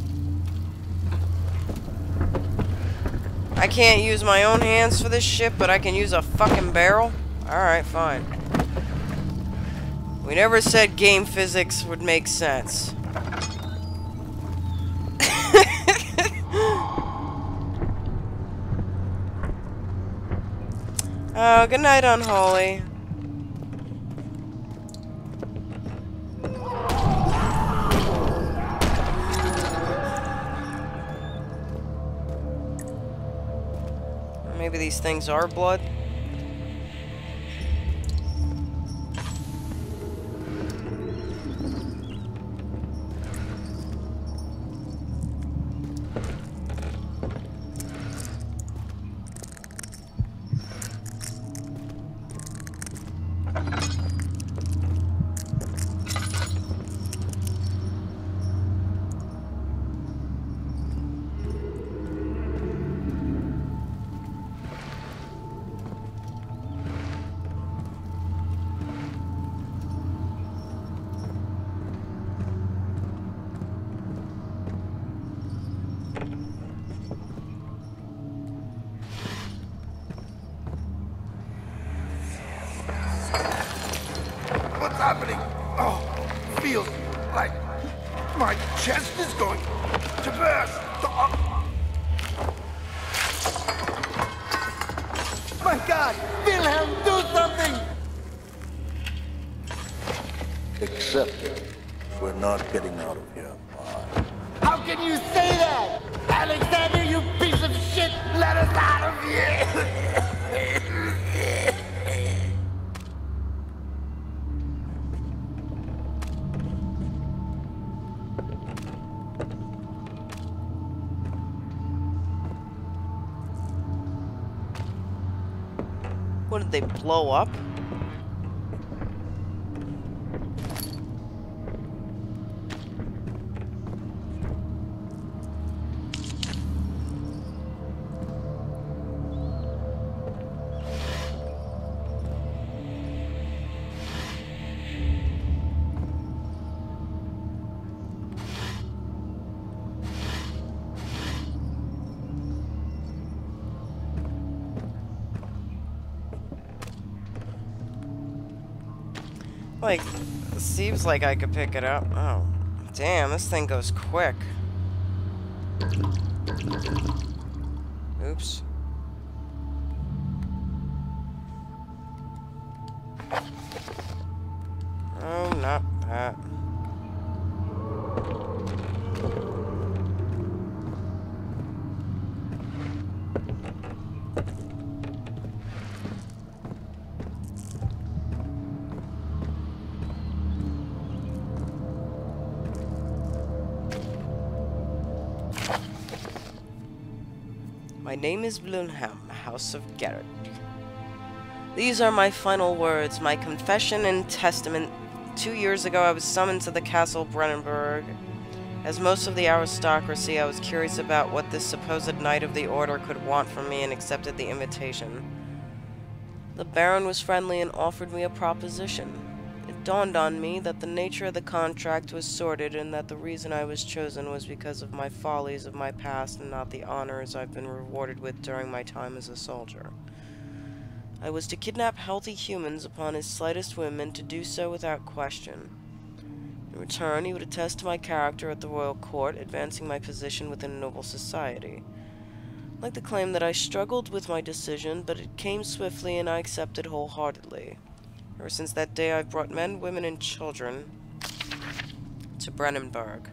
I can't use my own hands for this shit, but I can use a fucking barrel? Alright, fine. We never said game physics would make sense. Oh, good night, Unholy. Maybe these things are blood. What's happening? Oh, feels like my chest is going to burst. My God! Wilhelm, do something! Accept it. We're not getting out of here. How can you say that? Alexander, you piece of shit! Let us out of here! What, did they blow up? Like, seems like I could pick it up. Oh, damn, this thing goes quick. Oops. Oh, not that. My name is Blunham, House of Garrett. These are my final words, my confession and testament. 2 years ago, I was summoned to the castle Brennenburg. As most of the aristocracy, I was curious about what this supposed knight of the order could want from me and accepted the invitation. The Baron was friendly and offered me a proposition. It dawned on me that the nature of the contract was sordid and that the reason I was chosen was because of my follies of my past and not the honors I've been rewarded with during my time as a soldier. I was to kidnap healthy humans upon his slightest whim and to do so without question. In return, he would attest to my character at the royal court, advancing my position within noble society. I'd like to claim that I struggled with my decision, but it came swiftly and I accepted wholeheartedly. Ever since that day, I've brought men, women, and children to Brennenburg.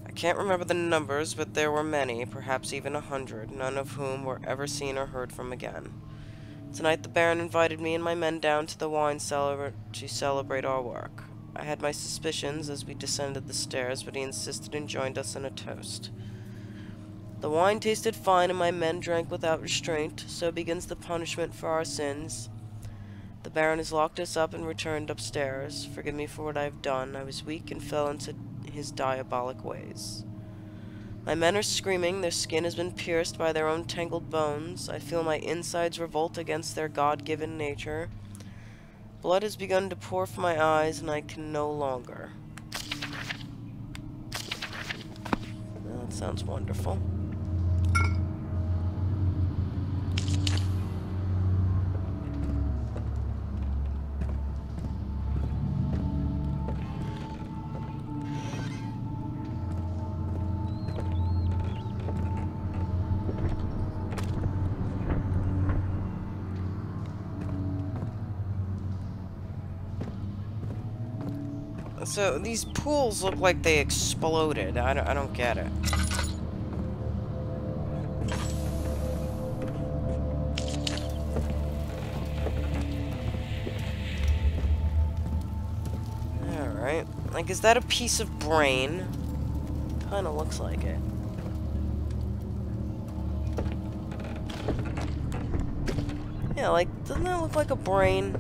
I can't remember the numbers, but there were many, perhaps even 100, none of whom were ever seen or heard from again. Tonight, the Baron invited me and my men down to the wine cellar to celebrate our work. I had my suspicions as we descended the stairs, but he insisted and joined us in a toast. The wine tasted fine and my men drank without restraint, so begins the punishment for our sins. The Baron has locked us up and returned upstairs. Forgive me for what I have done. I was weak and fell into his diabolic ways. My men are screaming, their skin has been pierced by their own tangled bones. I feel my insides revolt against their God-given nature. Blood has begun to pour from my eyes, and I can no longer. Well, that sounds wonderful. So, these pools look like they exploded. I don't get it. Alright. Like, is that a piece of brain? Kinda looks like it. Yeah, like, doesn't that look like a brain?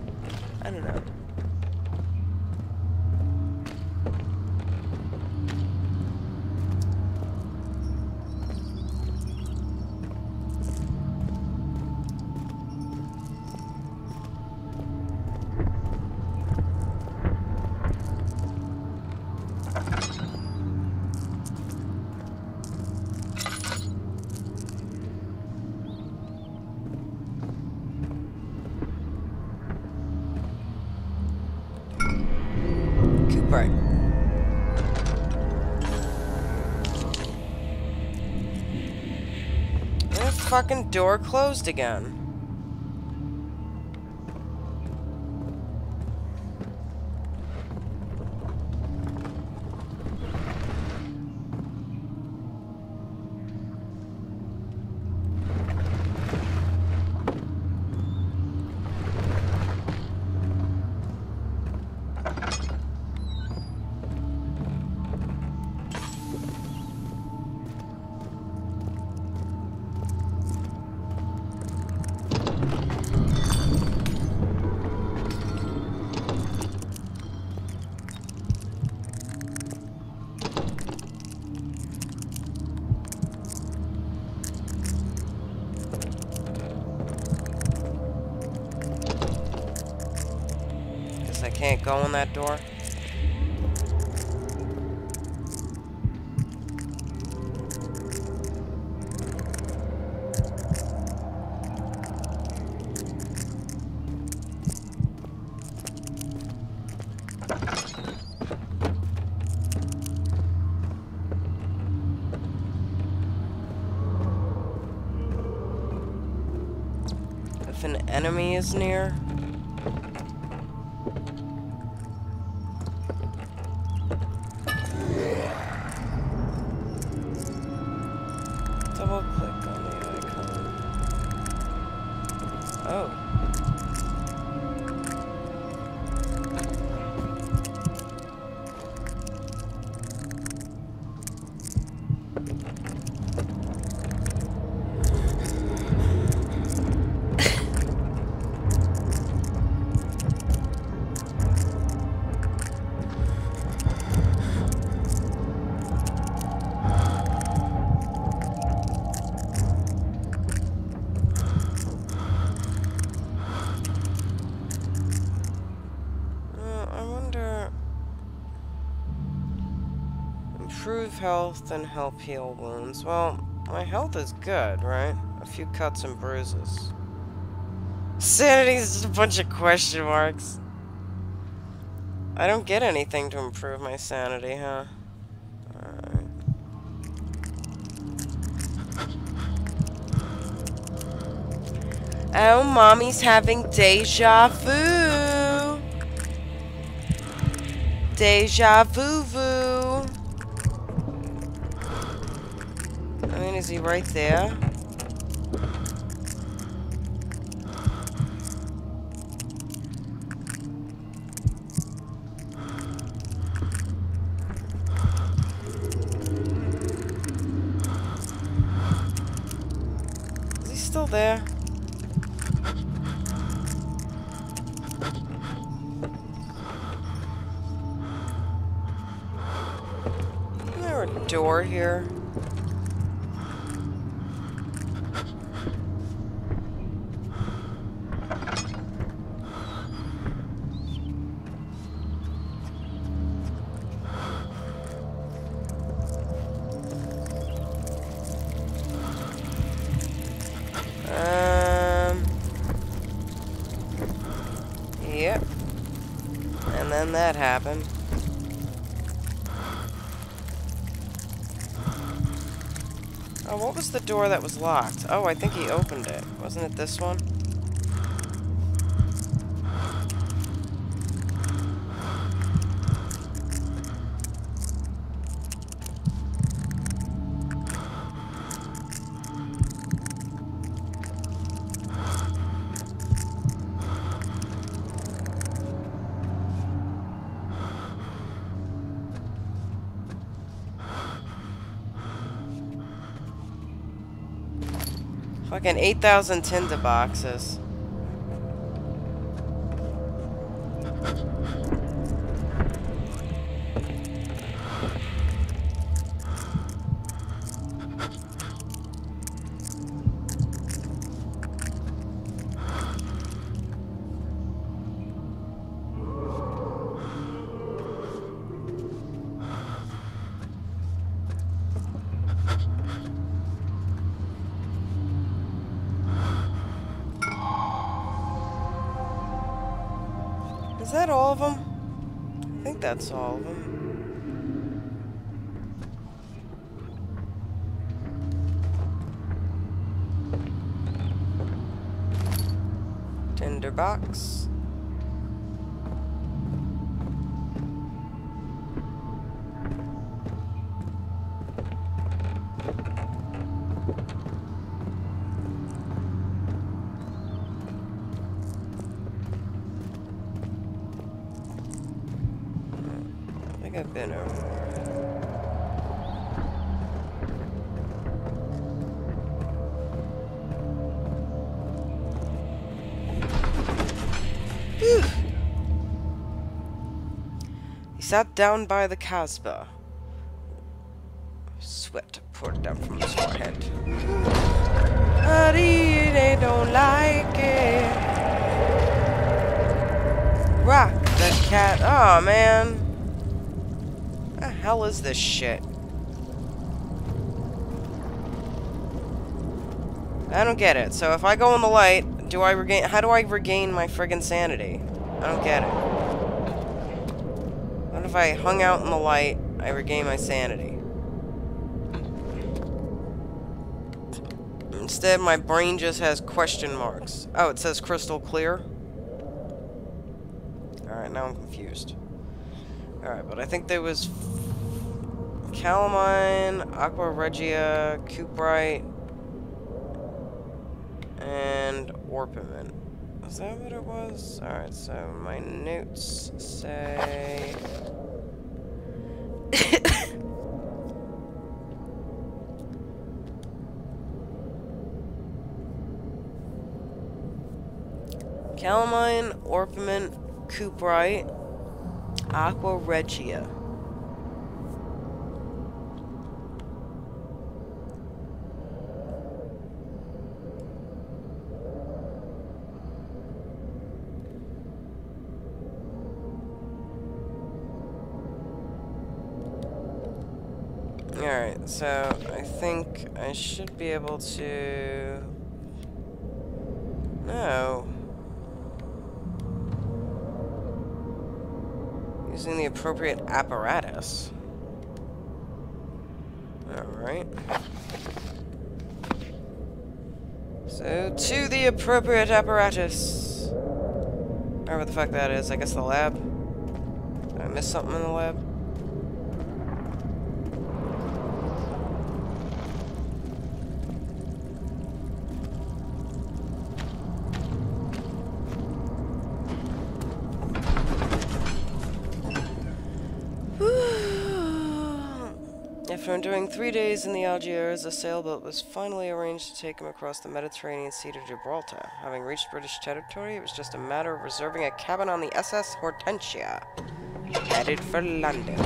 I don't know. Right. That fucking door closed again. I can't go in that door. if an enemy is near. Double click on the icon. Oh. I wonder... Improve health and help heal wounds. Well, my health is good, right? A few cuts and bruises. Sanity is just a bunch of question marks. I don't get anything to improve my sanity, huh? Alright. Oh, mommy's having deja vu. Deja vu. I mean, is he right there? Is he still there? Isn't there a door here? Yep. And then that happened. Oh, what was the door that was locked? Oh, I think he opened it. Wasn't it this one? Fucking 8,000 tinder boxes. Is that all of them? I think that's all of them. Tinderbox. I think I've been over there. Whew. He sat down by the Casbah. Sweat poured down from his forehead. Honey, they don't like it. Rock the cat. Oh, man. What the hell is this shit? I don't get it. So if I go in the light, do I regain... How do I regain my friggin' sanity? I don't get it. What if I hung out in the light, I regain my sanity? Instead, my brain just has question marks. Oh, it says crystal clear. Alright, now I'm confused. Alright, but I think there was calamine, aqua regia, cuprite, and orpiment. Is that what it was? Alright, so my notes say... calamine, orpiment, cuprite, aqua regia. Alright, so I think I should be able to... No. Using the appropriate apparatus. Alright. So, to the appropriate apparatus. Whatever the fuck that is, I guess the lab. Did I miss something in the lab? After enduring 3 days in the Algiers, a sailboat was finally arranged to take him across the Mediterranean Sea to Gibraltar. Having reached British territory, it was just a matter of reserving a cabin on the SS Hortensia, headed for London.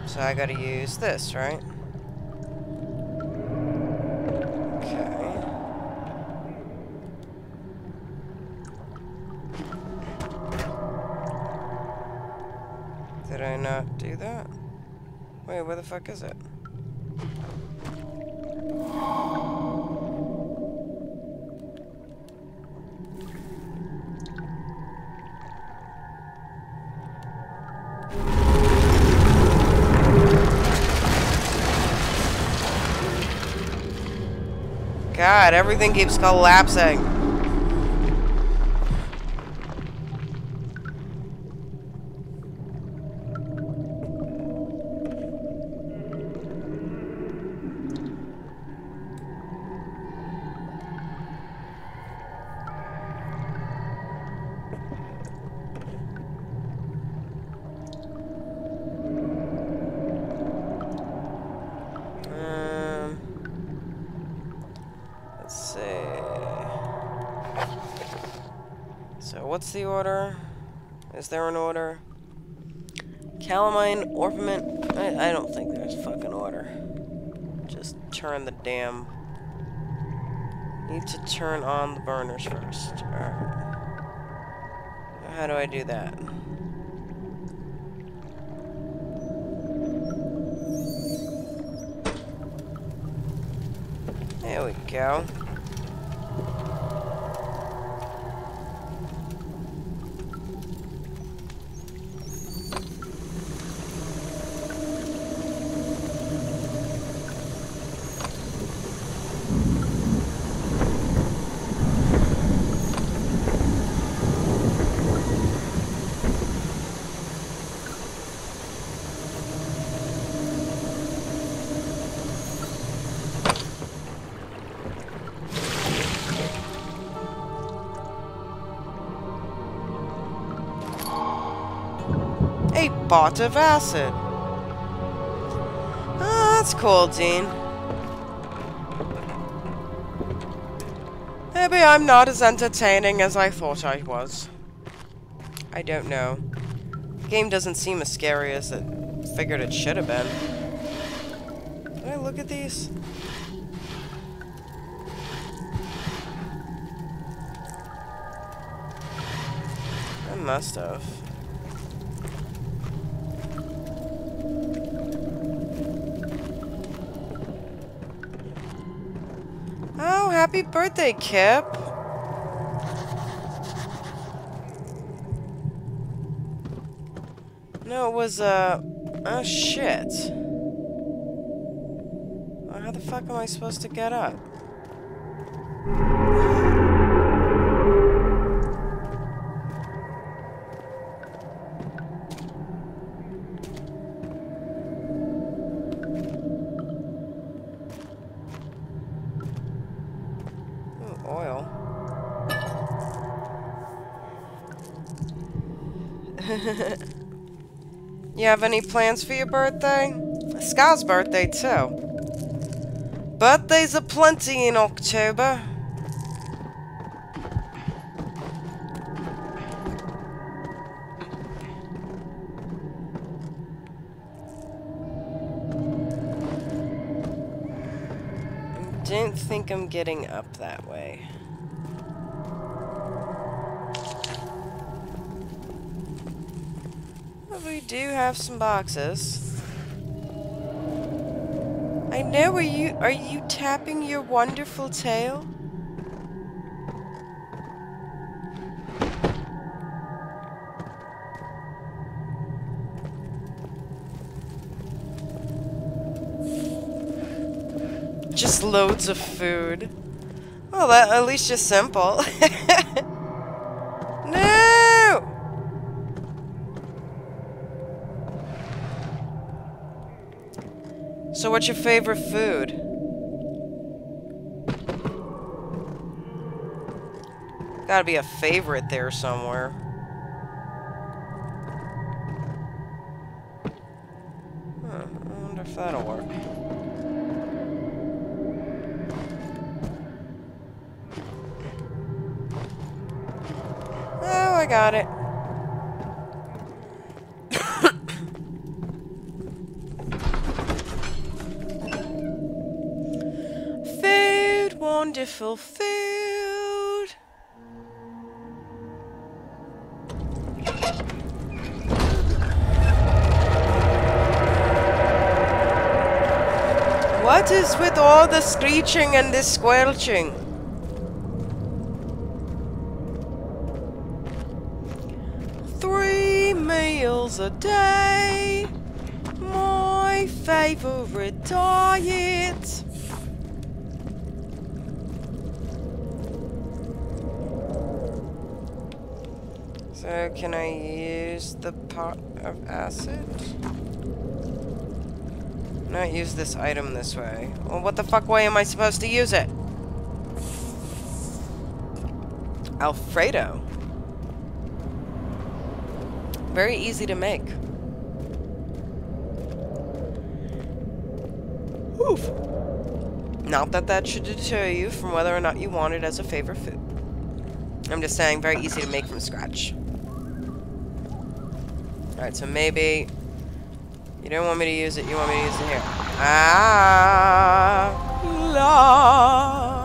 So I gotta use this, right? Okay. Did I not do that? Wait, where the fuck is it? God, everything keeps collapsing. Let's see. So what's the order? Is there an order? Calamine, orpiment. I don't think there's a fucking order. Just turn the damn... Need to turn on the burners first. Alright. How do I do that? There we go. A bot of acid. Ah, that's cool, Dean. Maybe I'm not as entertaining as I thought I was. I don't know. The game doesn't seem as scary as it figured it should have been. Can I look at these? must have. Oh, happy birthday, Kip. No, it was, oh, shit. Well, how the fuck am I supposed to get up? Ooh, oil. You have any plans for your birthday? Scott's birthday, too. Birthdays aplenty in October. I don't think I'm getting up that way. But we do have some boxes. I know, are you tapping your wonderful tail? Just loads of food. Well, that at least just simple. No! So what's your favorite food? Gotta be a favorite there somewhere. Huh, I wonder if that'll work. Oh, I got it. Food, wonderful food. What is with all the screeching and the squelching? Meals a day, my favorite diet. So can I use the pot of acid? Not use this item this way. Well, what the fuck way am I supposed to use it? Alfredo. Very easy to make. Oof. Not that that should deter you from whether or not you want it as a favorite food. I'm just saying, very easy to make from scratch. Alright, so maybe you don't want me to use it, you want me to use it here. Ah, la.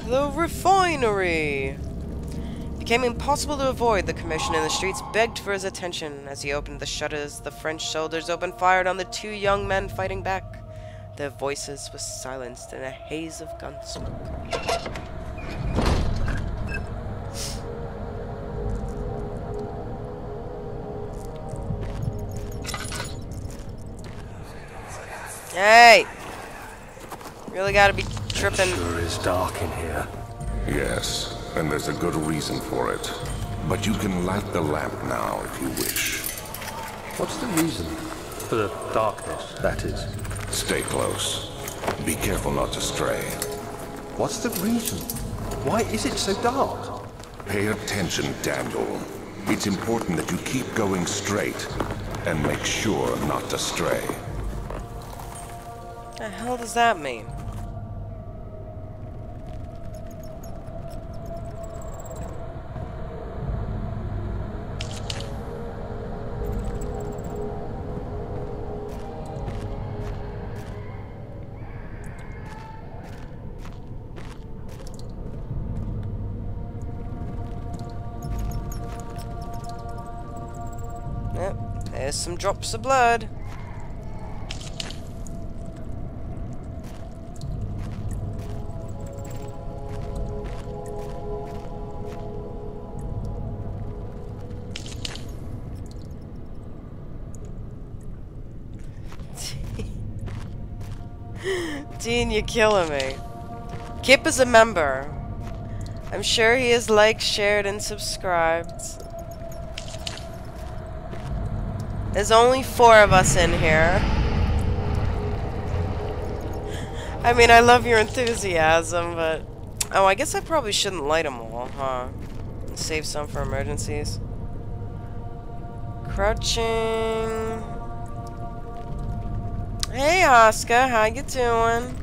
The refinery! It became impossible to avoid. The commission in the streets begged for his attention. As he opened the shutters, the French soldiers opened fire on the two young men fighting back. Their voices were silenced in a haze of gun smoke. Hey! Really gotta be tripping. Sure is dark in here. Yes, and there's a good reason for it. But you can light the lamp now if you wish. What's the reason? For the darkness, that is. Stay close. Be careful not to stray. What's the reason? Why is it so dark? Pay attention, Daniel. It's important that you keep going straight and make sure not to stray. What the hell does that mean? Yep, there's some drops of blood. Dean, you're killing me. Kip is a member. I'm sure he is liked, shared, and subscribed. There's only 4 of us in here. I mean, I love your enthusiasm, but... Oh, I guess I probably shouldn't light them all, huh? Save some for emergencies. Crouching... Hey, Oscar, how you doing?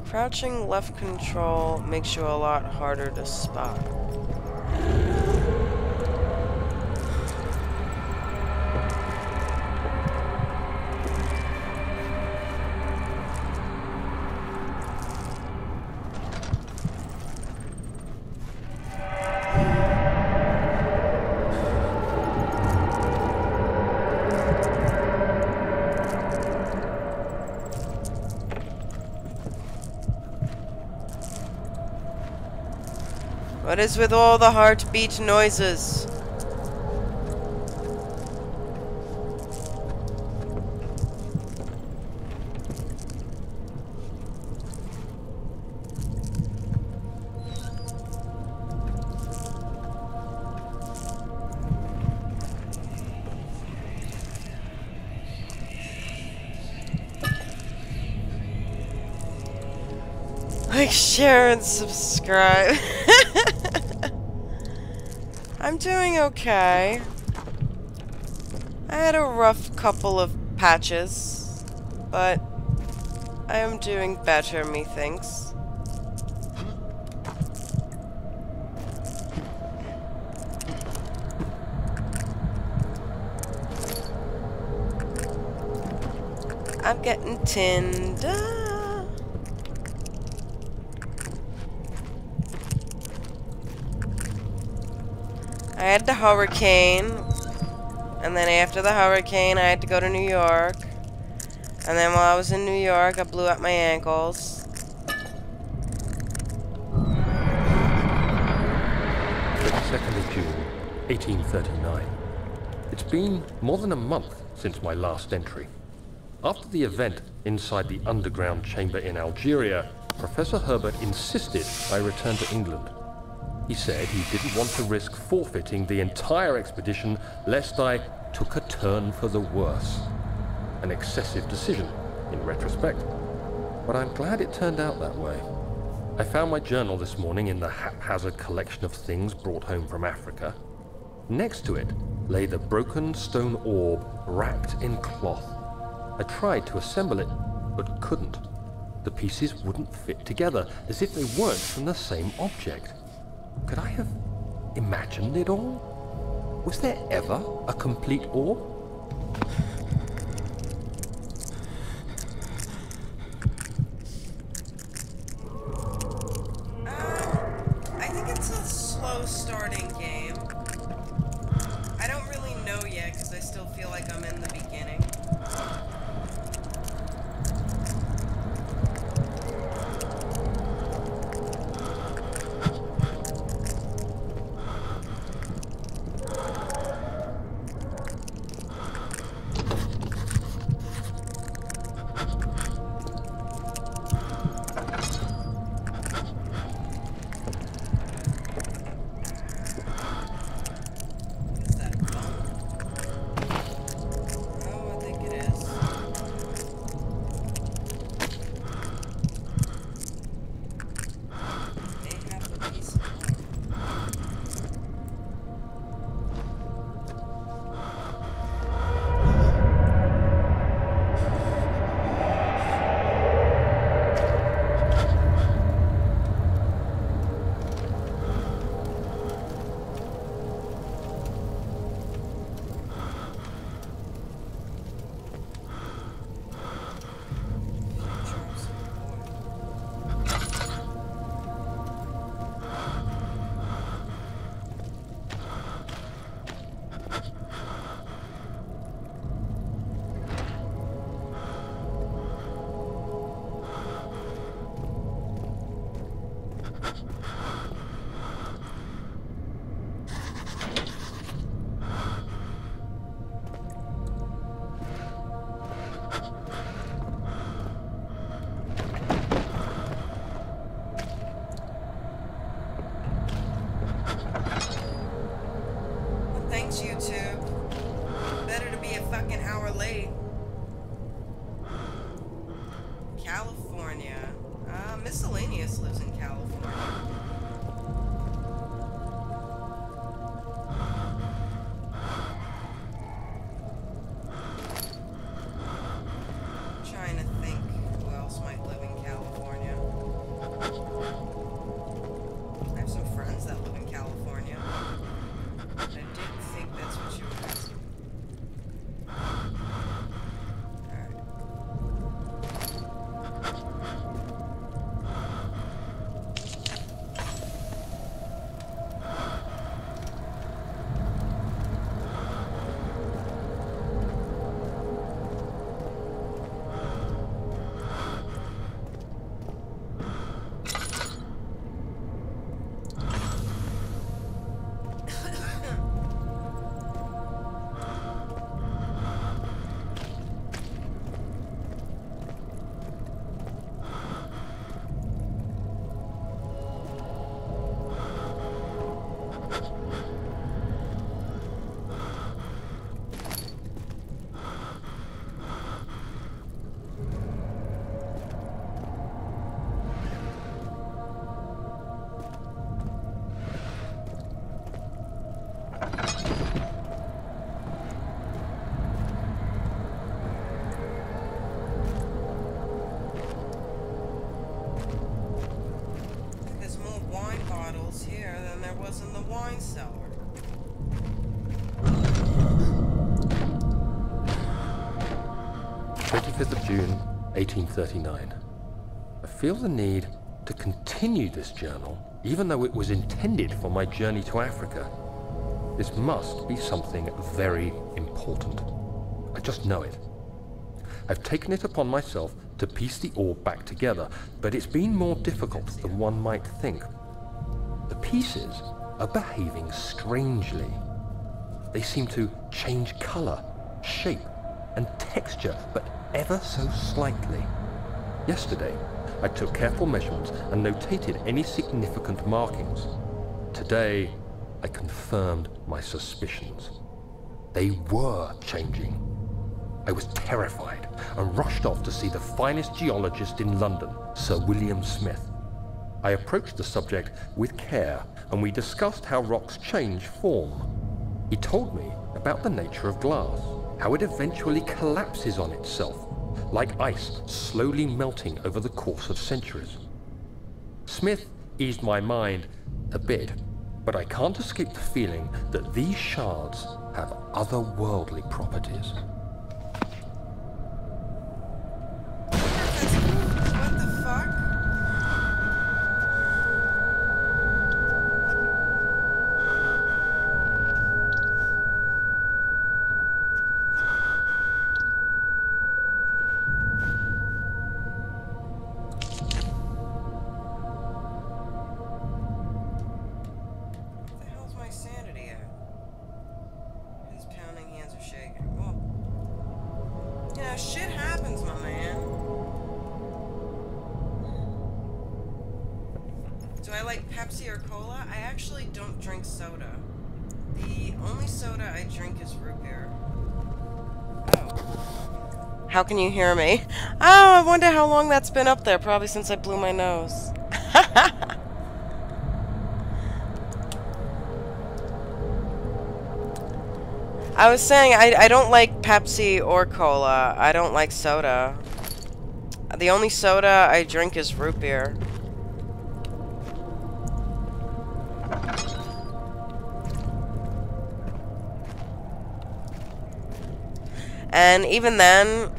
Crouching left control makes you a lot harder to spot. What is with all the heartbeat noises? Like, share, and subscribe. I'm doing okay. I had a rough couple of patches, but I am doing better, methinks. I'm getting tinned up. I had the hurricane, and then after the hurricane I had to go to New York, and then while I was in New York I blew out my ankles. 22nd of June, 1839. It's been more than a month since my last entry. After the event inside the underground chamber in Algeria, Professor Herbert insisted I return to England. He said he didn't want to risk forfeiting the entire expedition lest I took a turn for the worse. An excessive decision, in retrospect. But I'm glad it turned out that way. I found my journal this morning in the haphazard collection of things brought home from Africa. Next to it lay the broken stone orb wrapped in cloth. I tried to assemble it, but couldn't. The pieces wouldn't fit together, as if they weren't from the same object. Could I have imagined it all? Was there ever a complete orb? I think it's a slow starting game. I don't really know yet because I still feel like I'm in the beginning. Thanks, YouTube. Better to be a fucking hour late. California. Miscellaneous lives in California. Trying to think who else might live in California. I have some friends that live in California. I didn't think that's what you were asking. There's more wine bottles here than there was in the wine cellar. 25th of June, 1839. I feel the need to continue this journal, even though it was intended for my journey to Africa. This must be something very important. I just know it. I've taken it upon myself to piece the orb back together, but it's been more difficult than one might think. The pieces are behaving strangely. They seem to change color, shape, and texture, but ever so slightly. Yesterday, I took careful measurements and notated any significant markings. Today, I confirmed my suspicions. They were changing. I was terrified and rushed off to see the finest geologist in London, Sir William Smith. I approached the subject with care and we discussed how rocks change form. He told me about the nature of glass, how it eventually collapses on itself, like ice slowly melting over the course of centuries. Smith eased my mind a bit, but I can't escape the feeling that these shards have otherworldly properties. What the fuck? What the hell's my sanity at? His pounding hands are shaking. Well, yeah, shit happens, my man. Do I like Pepsi or Cola? I actually don't drink soda. The only soda I drink is root beer. Oh. How can you hear me? Oh, I wonder how long that's been up there. Probably since I blew my nose. I was saying, I don't like Pepsi or Cola. I don't like soda. The only soda I drink is root beer. And even then,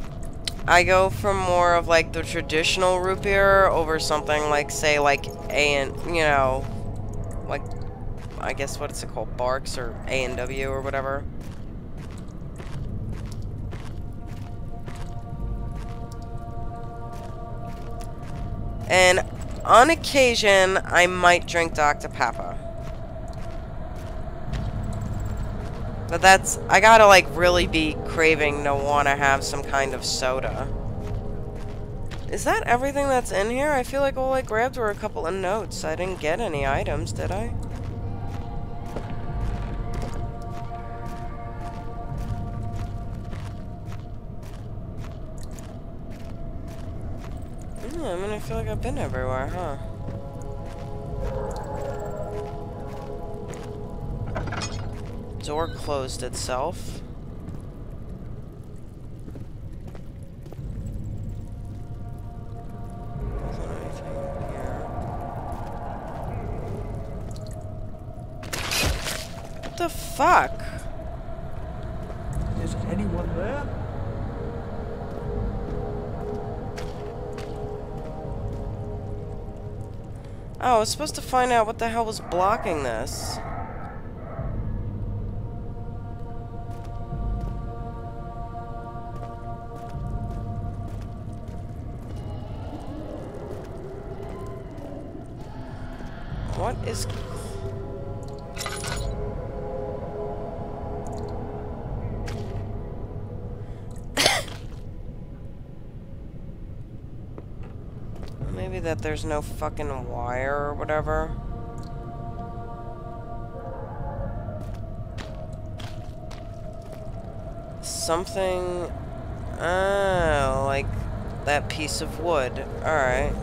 I go for more of like the traditional root beer over something like, say, like like, I guess what's it called, Barks or A&W or whatever. And on occasion, I might drink Dr. Pepper. But that's, I gotta like really be craving to want to have some kind of soda. Is that everything that's in here? I feel like all I grabbed were a couple of notes. I didn't get any items, did I? Yeah, I mean, I feel like I've been everywhere, huh? Door closed itself. Wasn't anything here. What the fuck? Is anyone there? Oh, I was supposed to find out what the hell was blocking this. What is... Maybe that there's no fucking wire or whatever. Something... Oh, like that piece of wood. Alright.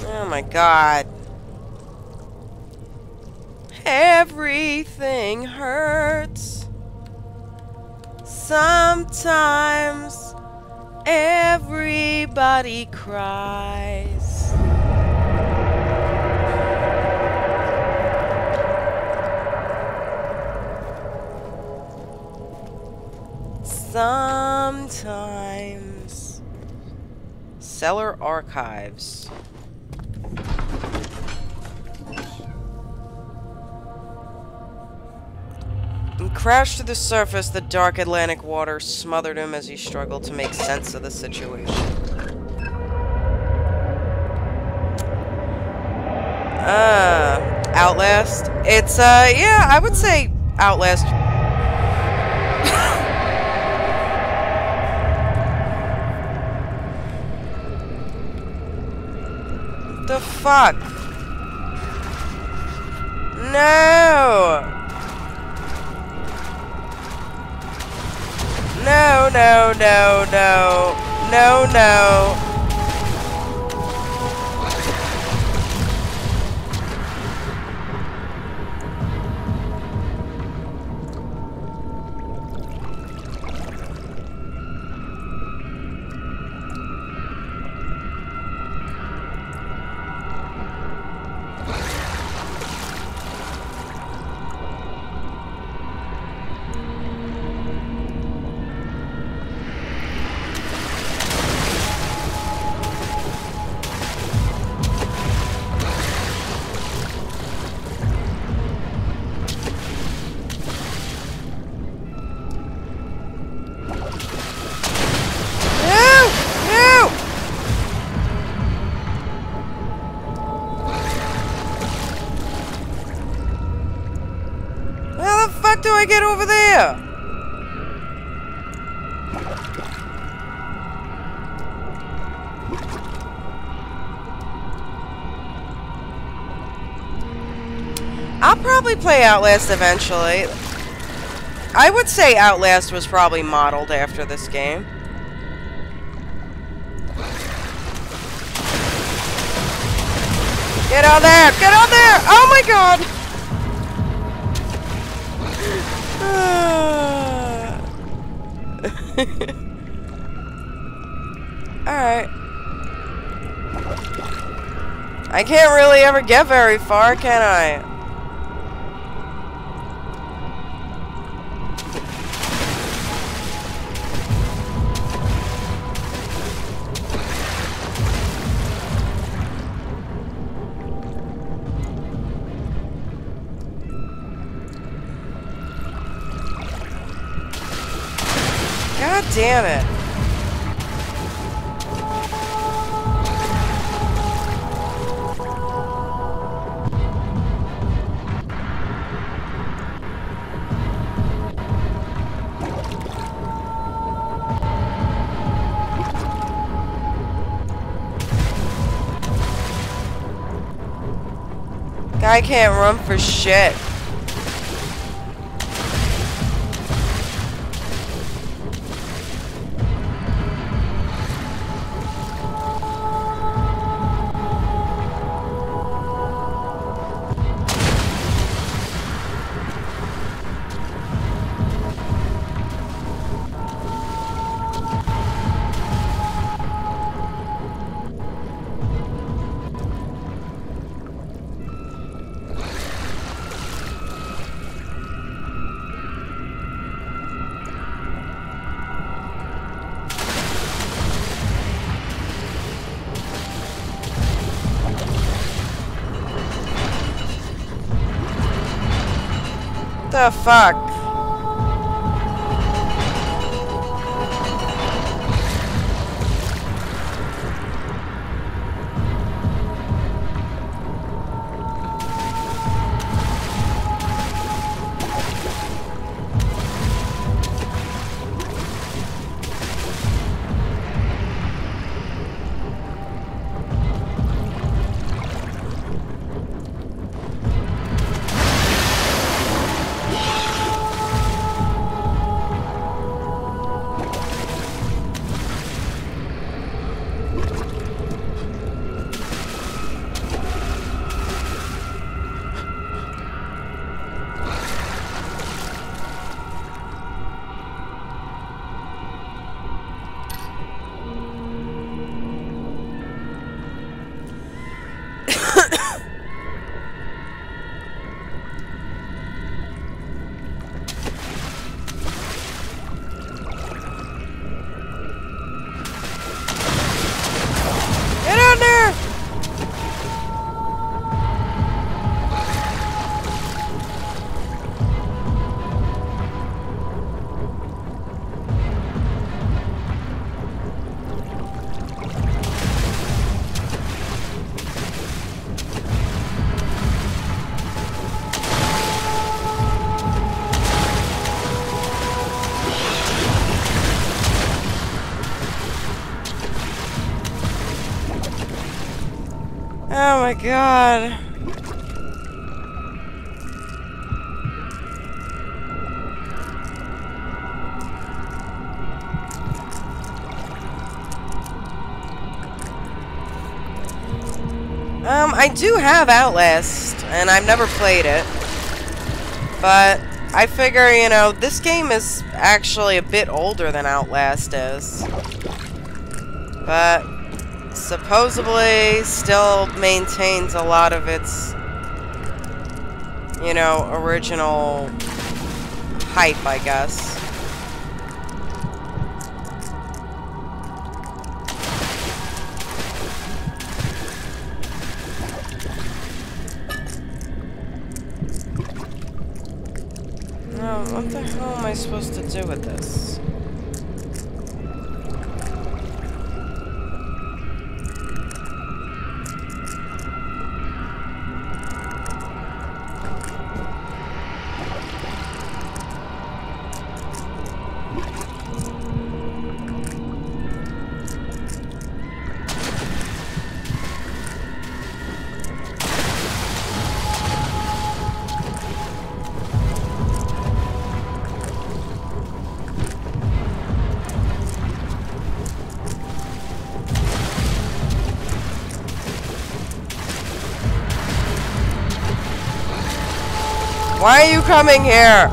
Oh my god. Everything hurts. Sometimes everybody cries. Sometimes. Cellar archives. He crashed to the surface. The dark Atlantic water smothered him as he struggled to make sense of the situation. Outlast. It's, yeah, I would say Outlast. The fuck? No! No, no, no, no. No, no. Do I get over there? I'll probably play Outlast eventually. I would say Outlast was probably modeled after this game. Get on there! Get on there! Oh my god! Alright. I can't really ever get very far, can I? God damn it. Guy can't run for shit. The fuck? Get on there! Oh my god. I do have Outlast, and I've never played it. But I figure, you know, this game is actually a bit older than Outlast is. But supposedly still maintains a lot of its, you know, original hype, I guess. Oh, what the hell am I supposed to do with this? Why are you coming here?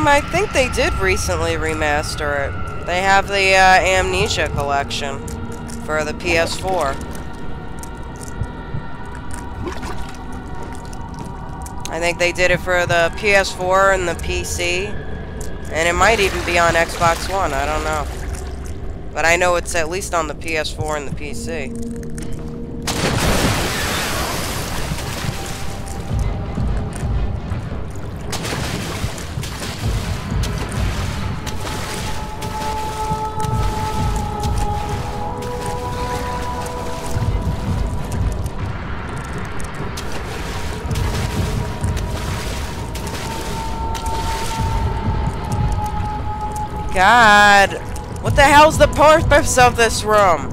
I think they did recently remaster it. They have the Amnesia collection for the PS4. I think they did it for the PS4 and the PC. And it might even be on Xbox One, I don't know. But I know it's at least on the PS4 and the PC. God, what the hell's the purpose of this room?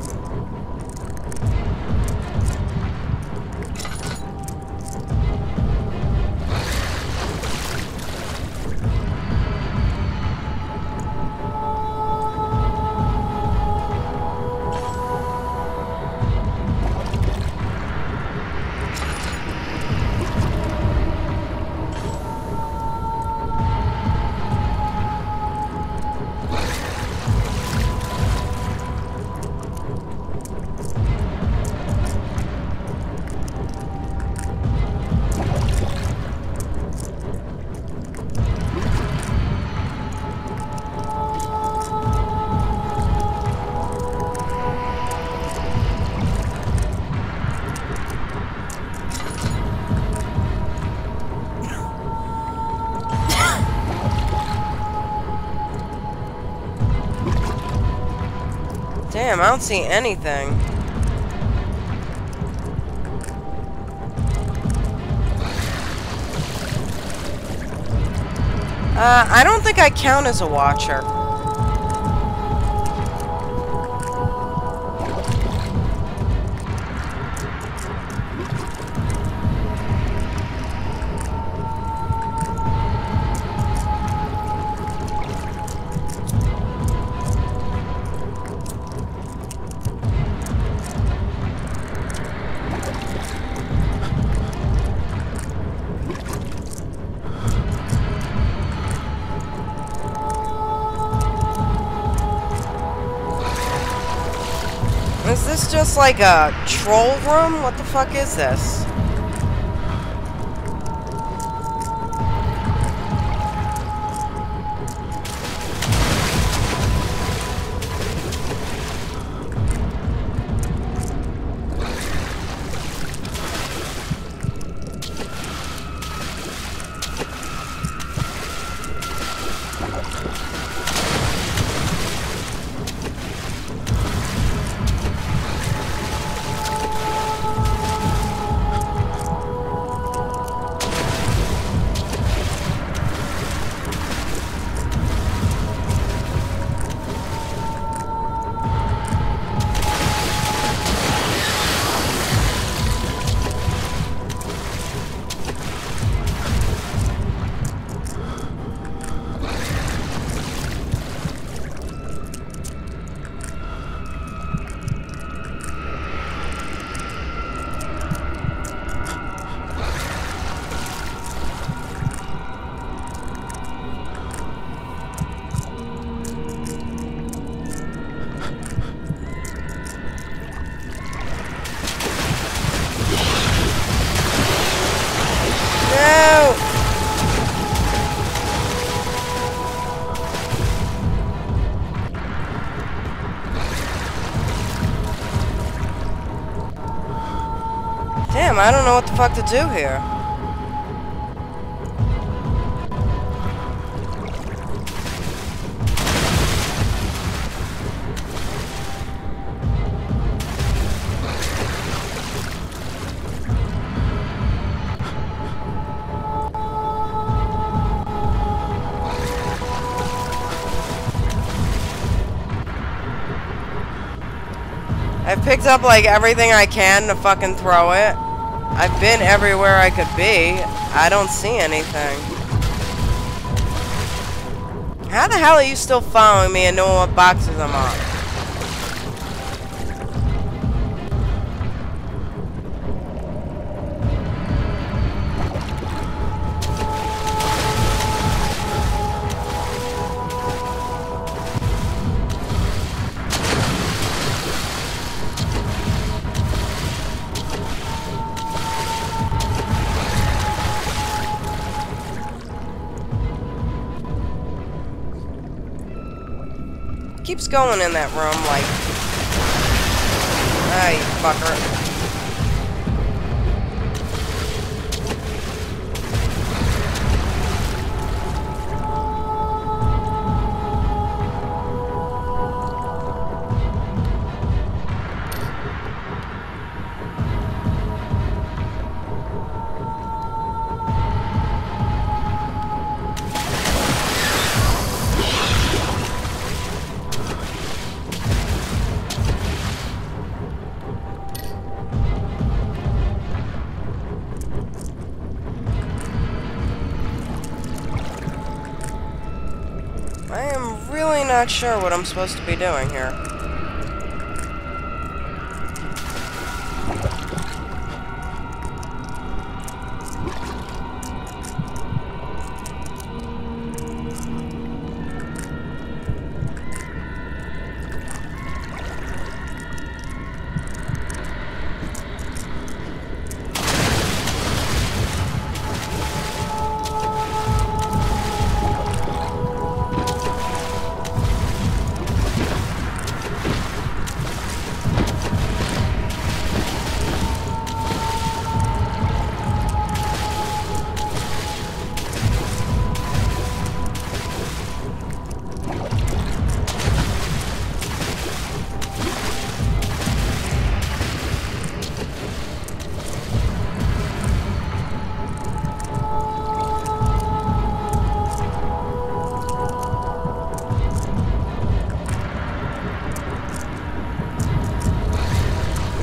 Damn, I don't see anything. I don't think I count as a watcher. Is this just like a troll room? What the fuck is this? No! Damn, I don't know what the fuck to do here. I've picked up like everything I can to fucking throw it. I've been everywhere I could be. I don't see anything. How the hell are you still following me and knowing what boxes I'm on? keeps going in that room, like... Ah, you fucker. I am really not sure what I'm supposed to be doing here.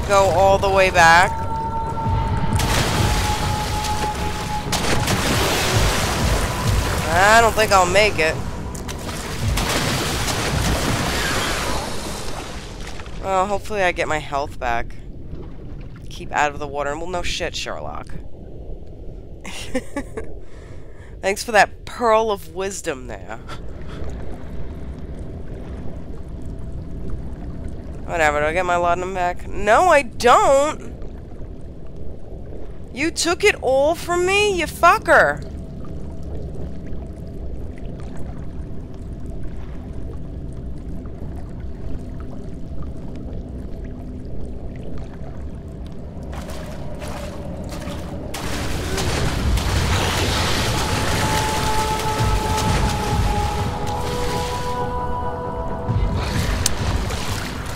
Go all the way back. I don't think I'll make it. Well, hopefully I get my health back. Keep out of the water. Well, no shit, Sherlock. Thanks for that pearl of wisdom there. Whatever, do I get my laudanum back? No, I don't! You took it all from me, you fucker!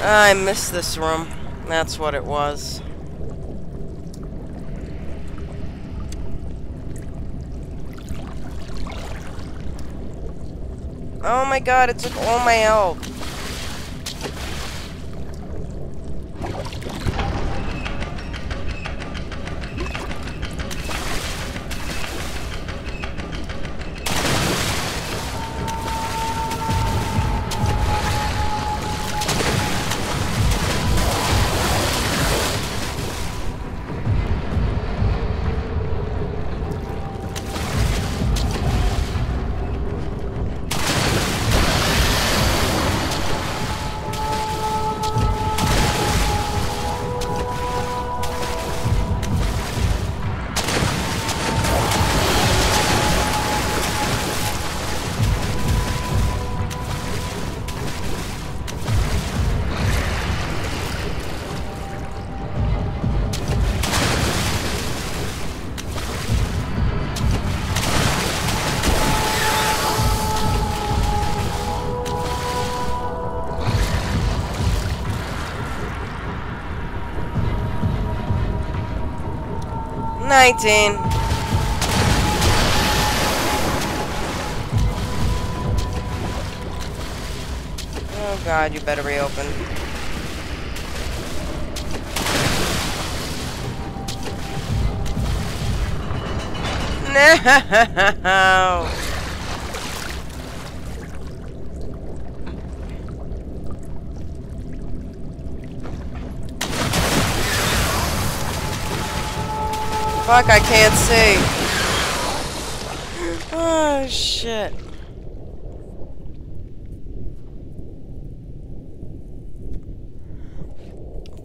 I missed this room. That's what it was. Oh my god, it took all my health. Nineteen. Oh god, you better reopen. No. Fuck, I can't see. Oh, shit.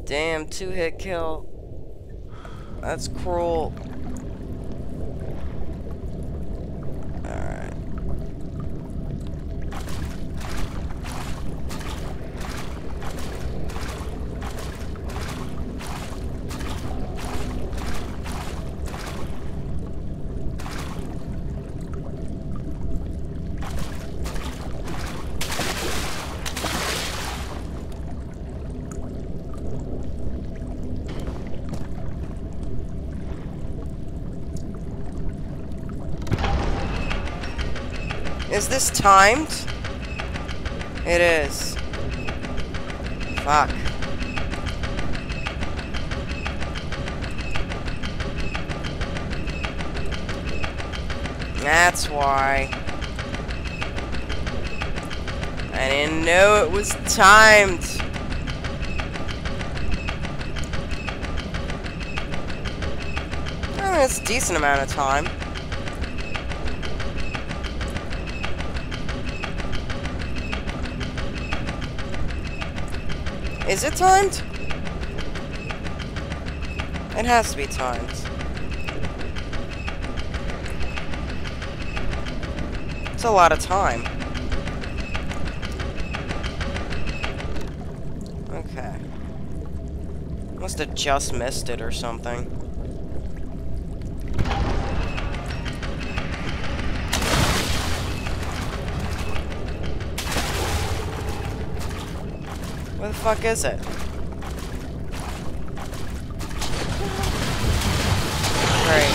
Damn, 2-hit kill. That's cruel. Alright. Is this timed? It is. Fuck. That's why. I didn't know it was timed. Oh, it's a decent amount of time. Is it timed? It has to be timed. It's a lot of time. Okay. Must have just missed it or something. Where the fuck is it? Great.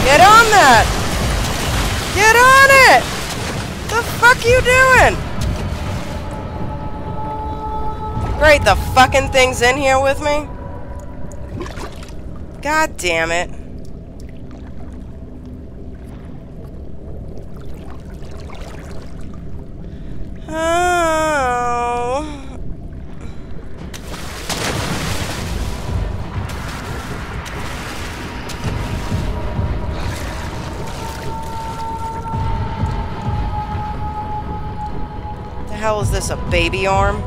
Get on that! Get on it! The fuck you doing? Great, the fucking thing's in here with me? God damn it. Oh. The hell is this, a baby arm?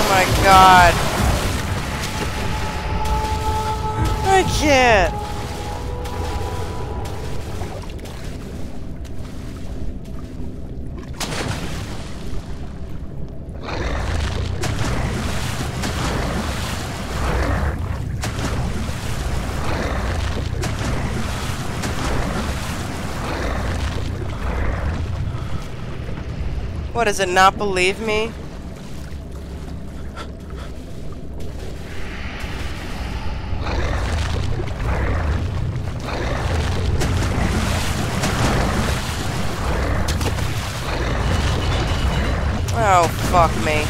Oh my god. I can't. What, does it not believe me? Oh, fuck me.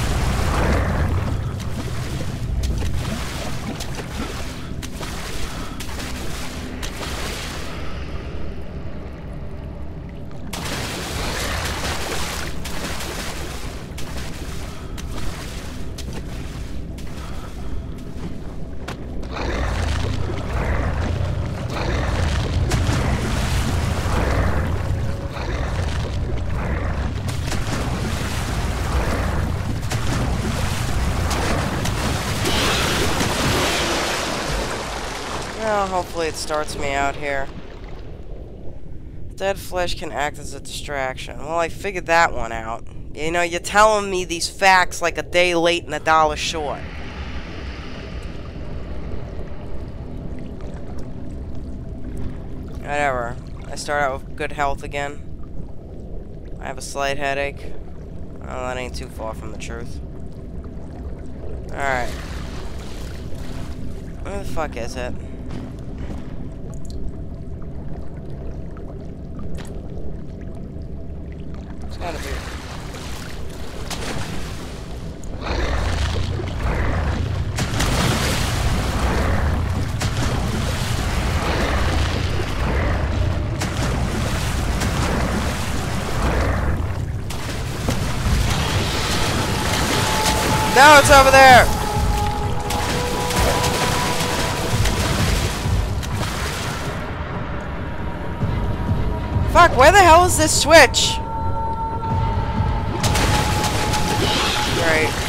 Well, hopefully it starts me out here. Dead flesh can act as a distraction. Well, I figured that one out. You know, you're telling me these facts like a day late and a dollar short. Whatever. I start out with good health again. I have a slight headache. Well, that ain't too far from the truth. Alright. Where the fuck is it? It's gotta be. No, it's over there! Fuck, where the hell is this switch? Right.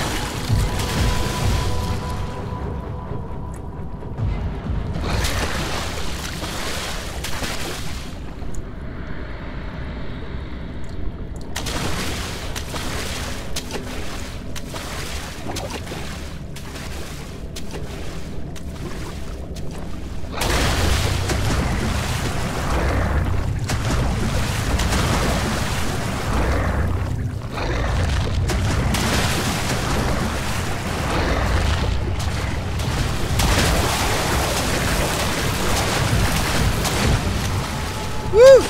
Woo!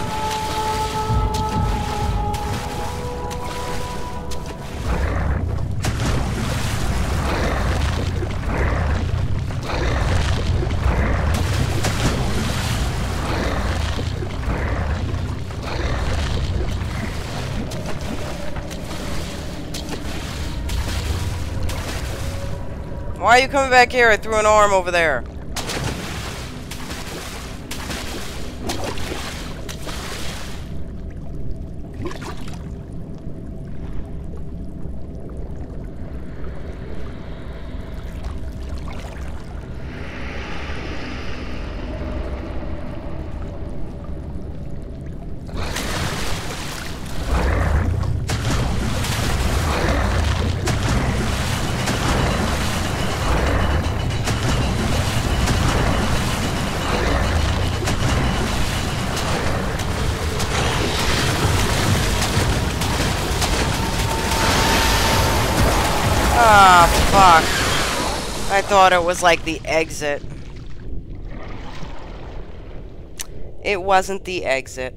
Why are you coming back here? I threw an arm over there. Ah, fuck. I thought it was like the exit. It wasn't the exit.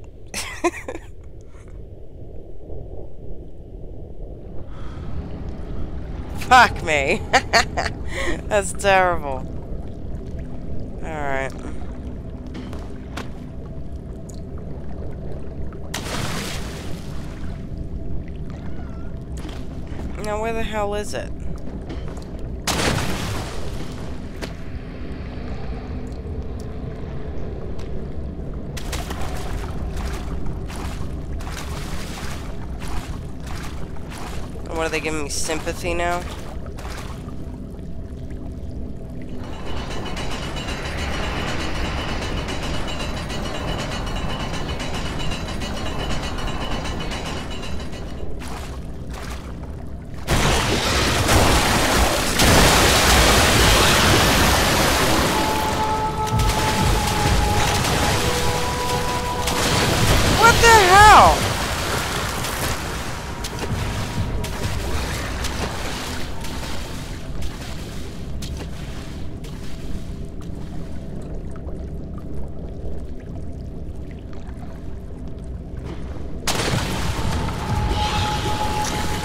Fuck me. That's terrible. Alright. Now where the hell is it? And what are they giving me, sympathy now? What the hell?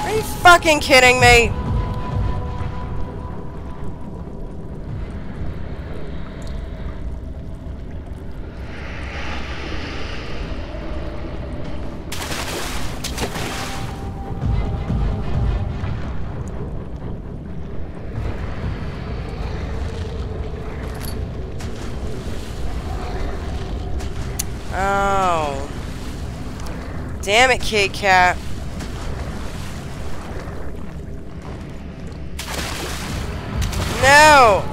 Are you fucking kidding me? Oh. Damn it, Kit Kat. No!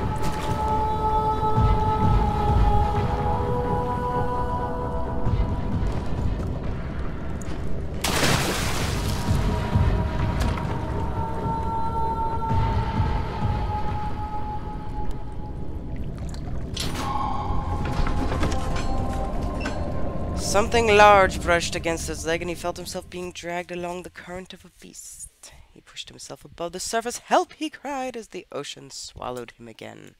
Something large brushed against his leg, and he felt himself being dragged along the current of a beast. He pushed himself above the surface. "Help!" he cried as the ocean swallowed him again.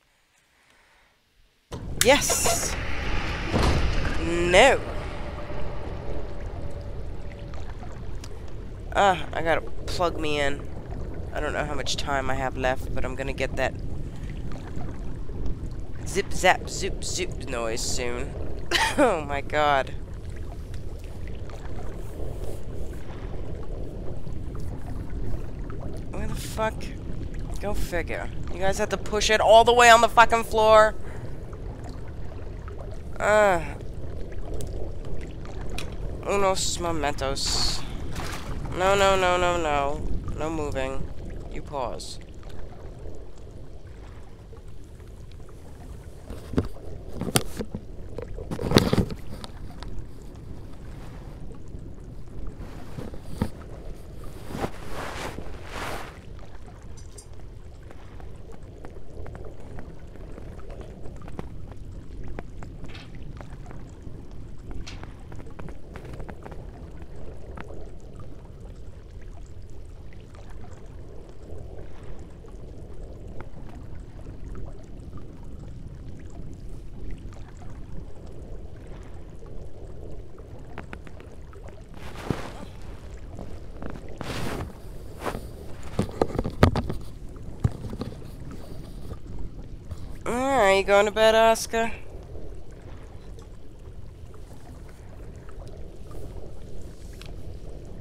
Yes! No! I gotta plug me in. I don't know how much time I have left, but I'm gonna get that zip zap zoop zoop noise soon. Oh my god. Where the fuck? Go figure. You guys had to push it all the way on the fucking floor. Unos momentos. No, no, no, no, no. No moving. You pause. Alright, you going to bed, Oscar?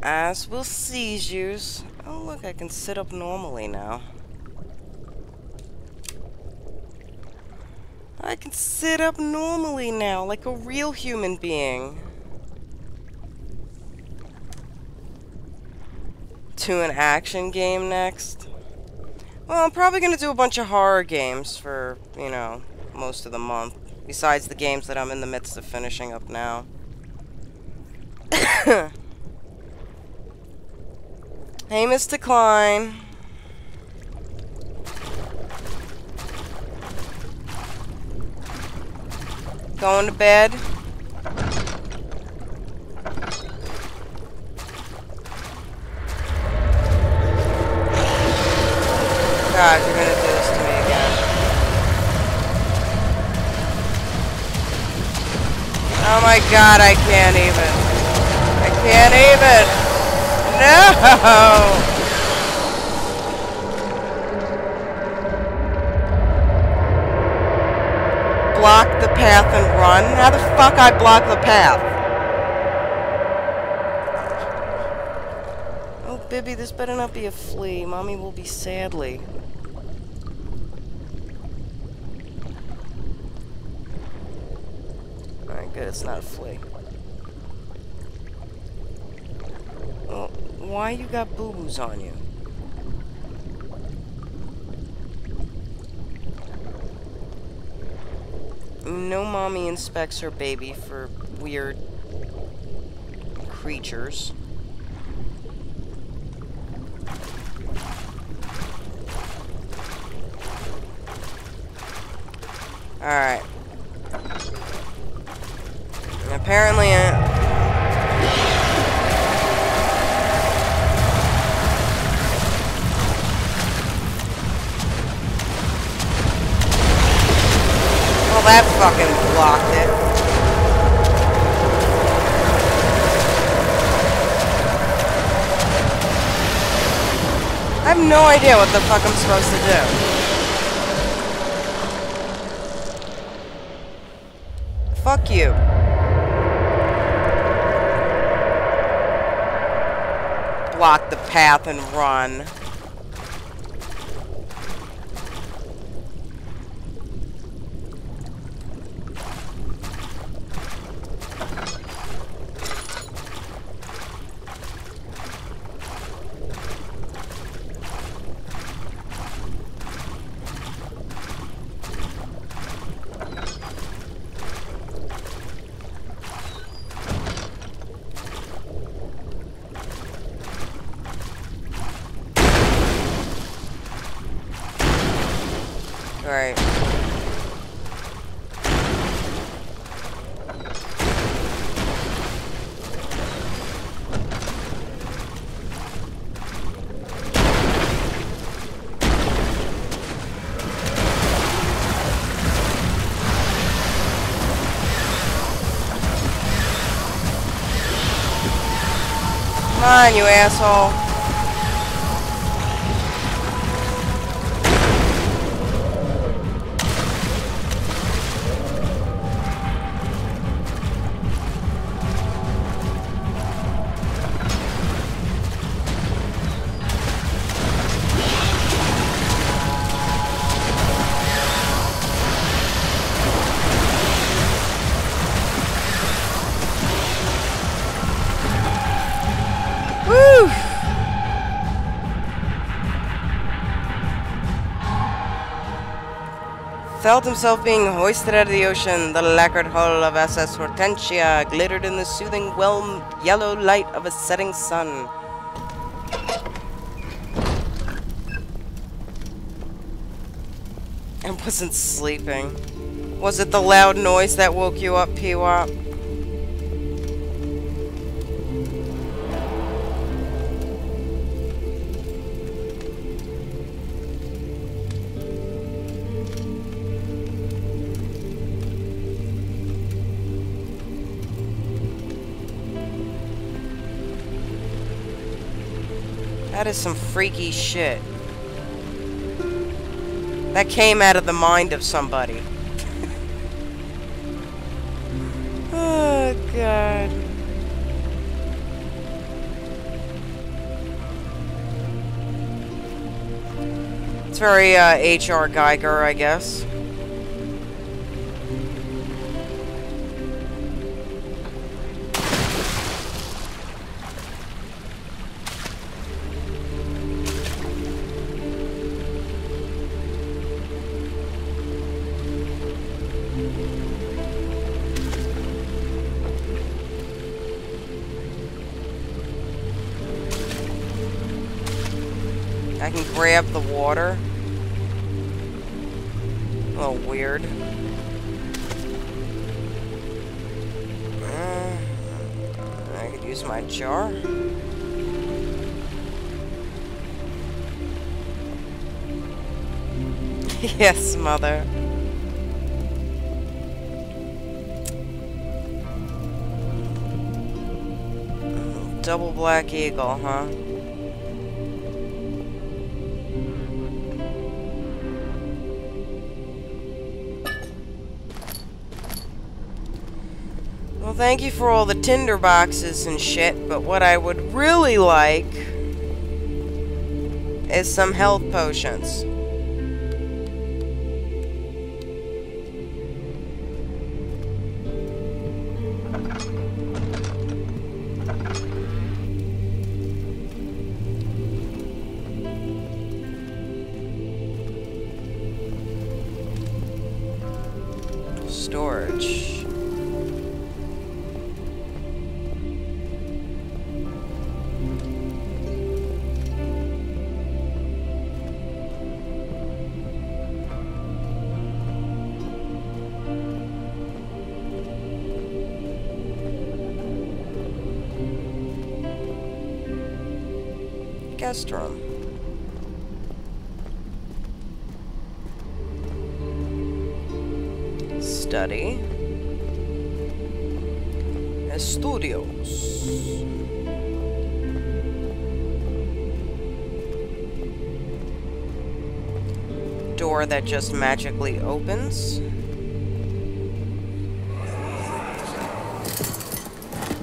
As will seizures. Oh, look, I can sit up normally now. I can sit up normally now, like a real human being. To an action game next. Well, I'm probably gonna do a bunch of horror games for, you know, most of the month. Besides the games that I'm in the midst of finishing up now. Hey, Mr. Klein. Going to bed? God, you're gonna do this to me again. Oh my God, I can't even. I can't even. No! Block the path and run? How the fuck I block the path? Oh, Bibby, this better not be a flea. Mommy will be sadly. Alright, good, it's not a flea. Well, why you got boo-boos on you? No mommy inspects her baby for weird creatures. Alright. Apparently, well, that fucking blocked it. I have no idea what the fuck I'm supposed to do. Fuck you. Block the path and run. Right. Come on, you asshole. felt himself being hoisted out of the ocean. The lacquered hull of SS Hortensia glittered in the soothing, yellow light of a setting sun. I wasn't sleeping. Was it the loud noise that woke you up, P-Wop? That is some freaky shit. That came out of the mind of somebody. Oh, God. It's very, H.R. Geiger, I guess. I can grab the water. A little weird. I could use my jar. Yes, mother. Double Black Eagle, huh? Well, thank you for all the tinder boxes and shit, but what I would really like is some health potions. Storage. Guest room. Study. Studios. Door that just magically opens.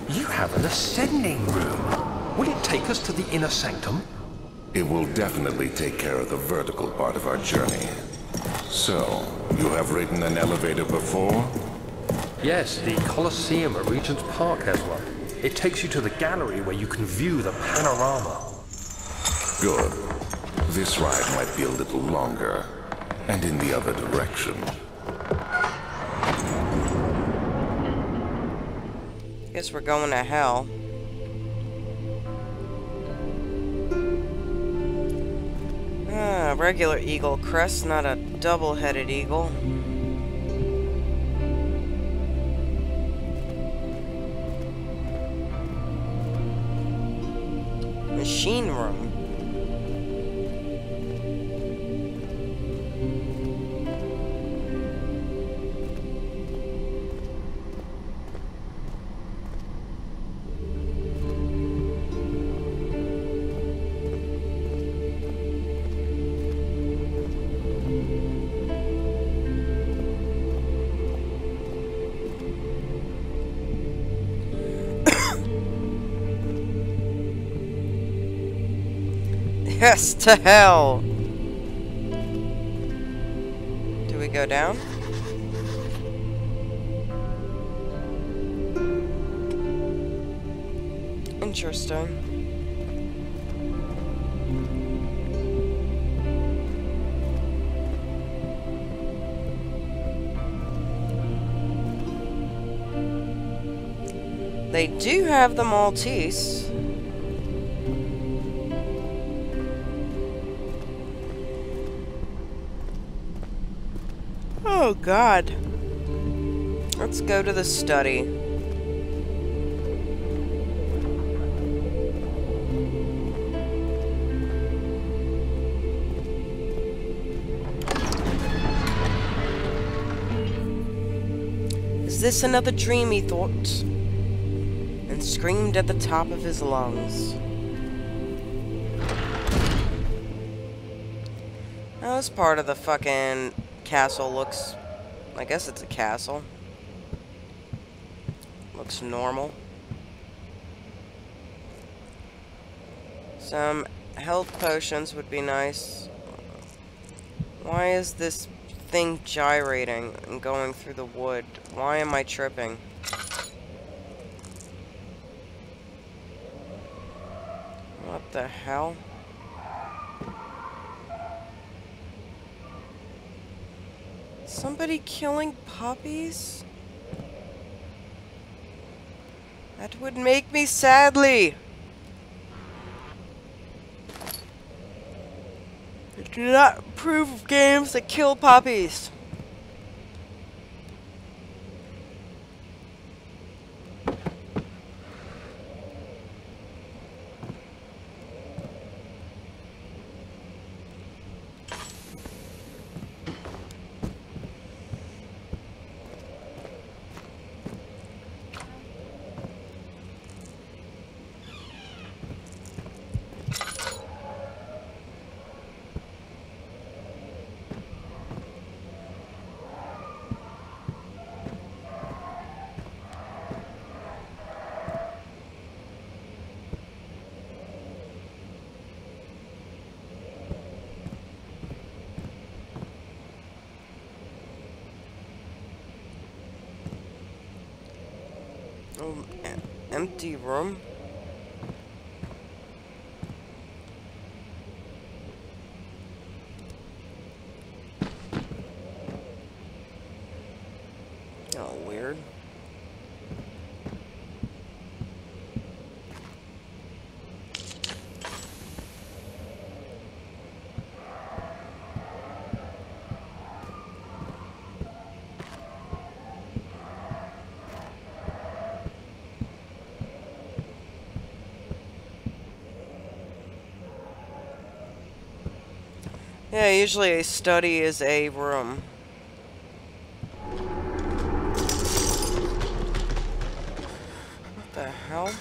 You have an ascending room. Will it take us to the inner sanctum? It will definitely take care of the vertical part of our journey. So, you have ridden an elevator before? Yes, the Colosseum at Regent's Park has one. It takes you to the gallery where you can view the panorama. Good. This ride might be a little longer, and in the other direction. Guess we're going to hell. Regular eagle crest, not a double-headed eagle. Machine room. Yes, to hell! Do we go down? Interesting. They do have the Maltese. Oh, God. Let's go to the study. Is this another dream, he thought, and screamed at the top of his lungs. Now, this part of the fucking castle looks... I guess it's a castle. Looks normal. Some health potions would be nice. Why is this thing gyrating and going through the wood? Why am I tripping? What the hell? Somebody killing puppies? That would make me sadly. I do not approve of games that kill puppies. Oh, empty room. Oh, weird. Yeah, usually a study is a room. What the hell?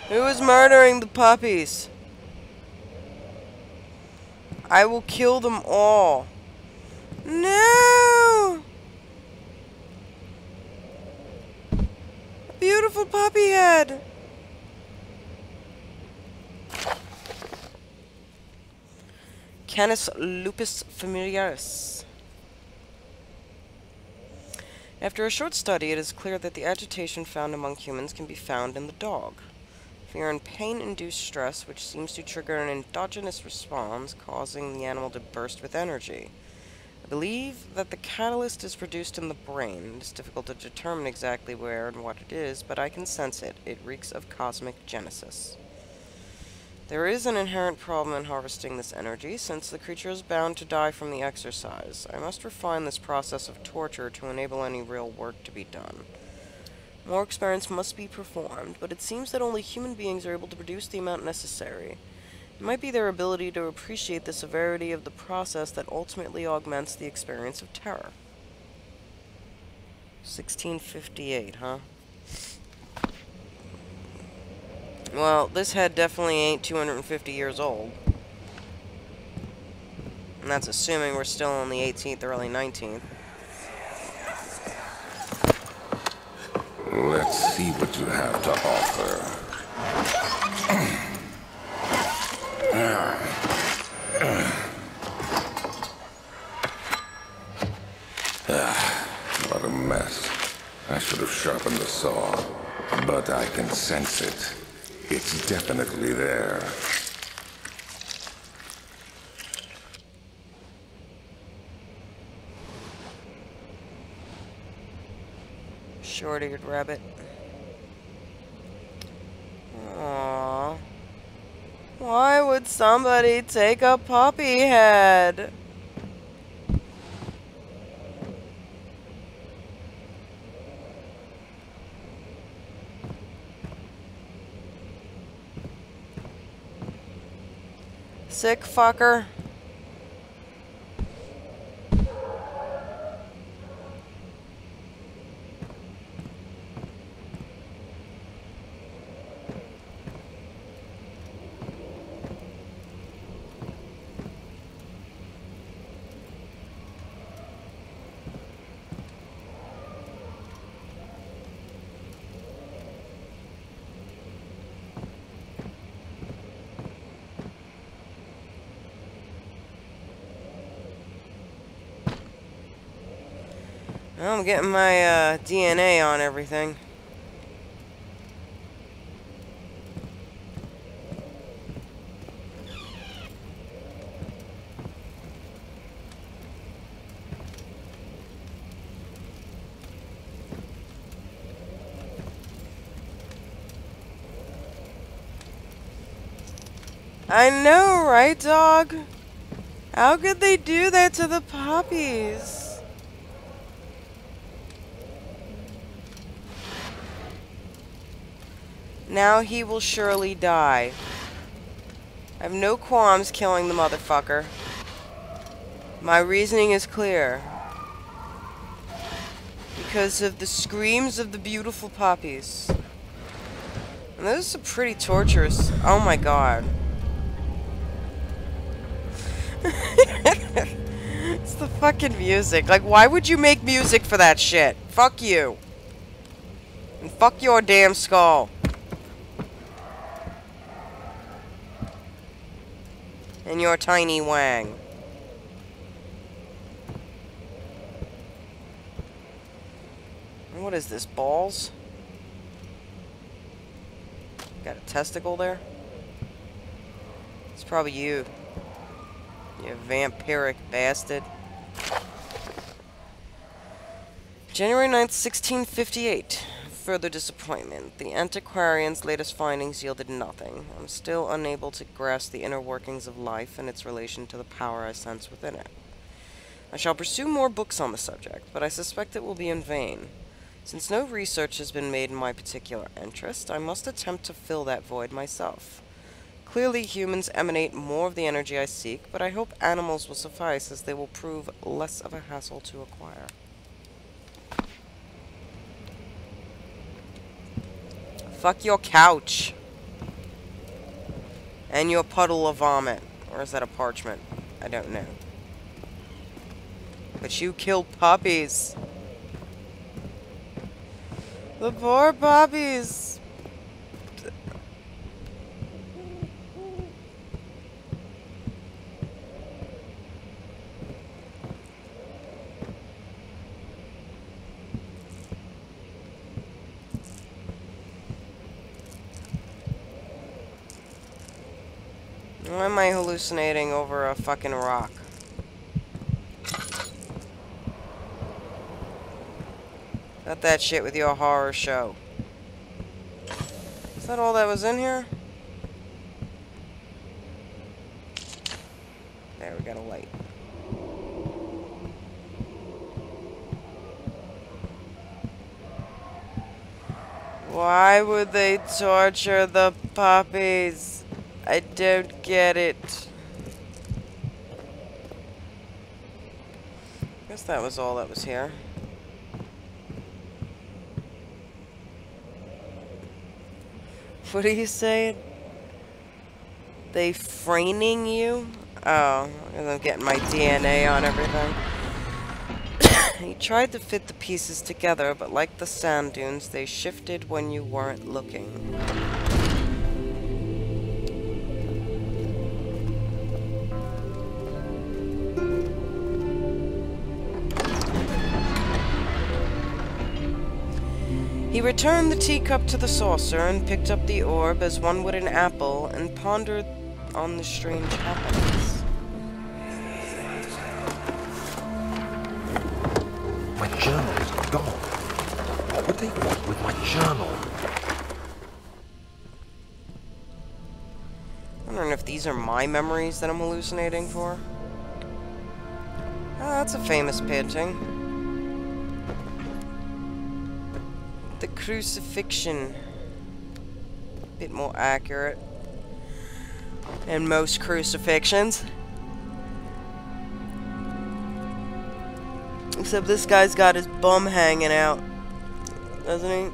Who is murdering the puppies? I will kill them all. No! Beautiful puppy head. Canis lupus familiaris. After a short study, it is clear that the agitation found among humans can be found in the dog. Fear and pain-induced stress, which seems to trigger an endogenous response, causing the animal to burst with energy. I believe that the catalyst is produced in the brain. It is difficult to determine exactly where and what it is, but I can sense it. It reeks of cosmic genesis. There is an inherent problem in harvesting this energy, since the creature is bound to die from the exercise. I must refine this process of torture to enable any real work to be done. More experiments must be performed, but it seems that only human beings are able to produce the amount necessary. It might be their ability to appreciate the severity of the process that ultimately augments the experience of terror. 1658, huh? Well, this head definitely ain't 250 years old. And that's assuming we're still in the 18th, early 19th. Let's see what you have to offer. What a mess. I should have sharpened the saw. but I can sense it. It's definitely there. Short-eared rabbit. Aww. Why would somebody take a puppy head? Sick fucker. Well, I'm getting my DNA on everything. I know, right, dog? How could they do that to the puppies? Now he will surely die. I have no qualms killing the motherfucker. My reasoning is clear. Because of the screams of the beautiful puppies. And those are pretty torturous. Oh my god. It's the fucking music. Like, why would you make music for that shit? Fuck you. And fuck your damn skull. And your tiny wang. And what is this, balls? Got a testicle there? It's probably you. You vampiric bastard. January 9th, 1658. Further disappointment. The antiquarian's latest findings yielded nothing. I'm still unable to grasp the inner workings of life and its relation to the power I sense within it. I shall pursue more books on the subject, but I suspect it will be in vain. Since no research has been made in my particular interest, I must attempt to fill that void myself. Clearly, humans emanate more of the energy I seek, but I hope animals will suffice, as they will prove less of a hassle to acquire. Fuck your couch. And your puddle of vomit. Or is that a parchment? I don't know. But you killed puppies. The poor puppies. Why am I hallucinating over a fucking rock? Got that shit with your horror show. Is that all that was in here? There, we got a light. Why would they torture the puppies? I don't get it. Guess that was all that was here. What are you saying? They framing you? Oh, I'm getting my DNA on everything. He tried to fit the pieces together, but like the sand dunes, they shifted when you weren't looking. He returned the teacup to the saucer and picked up the orb as one would an apple and pondered on the strange happenings. My journal is gone. What would they want with my journal? I'm wondering if these are my memories that I'm hallucinating for. Ah, that's a famous painting. The crucifixion. Bit more accurate than most crucifixions. Except this guy's got his bum hanging out, doesn't he?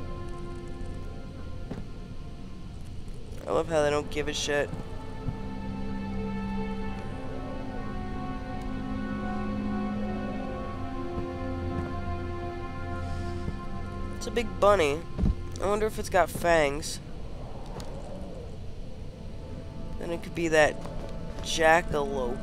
I love how they don't give a shit. It's a big bunny. I wonder if it's got fangs. Then it could be that jackalope.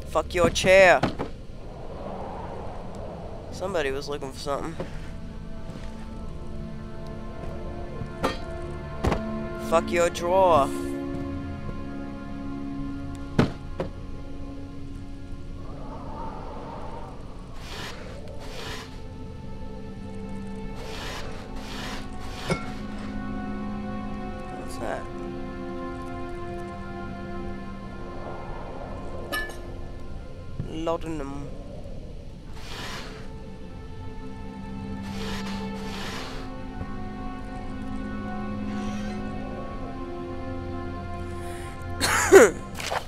Fuck your chair. Somebody was looking for something. Fuck your drawer. What's that? Laudanum.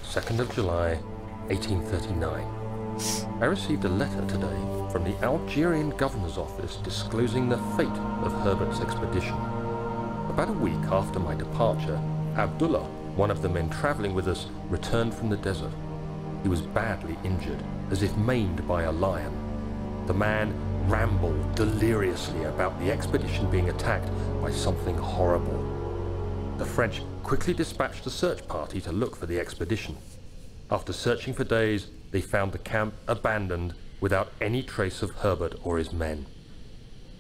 Second of July, 1839. I received a letter today from the Algerian governor's office disclosing the fate of Herbert's expedition. About a week after my departure, Abdullah, one of the men traveling with us, returned from the desert. He was badly injured, as if maimed by a lion. The man rambled deliriously about the expedition being attacked by something horrible. The French quickly dispatched a search party to look for the expedition. After searching for days, they found the camp abandoned without any trace of Herbert or his men.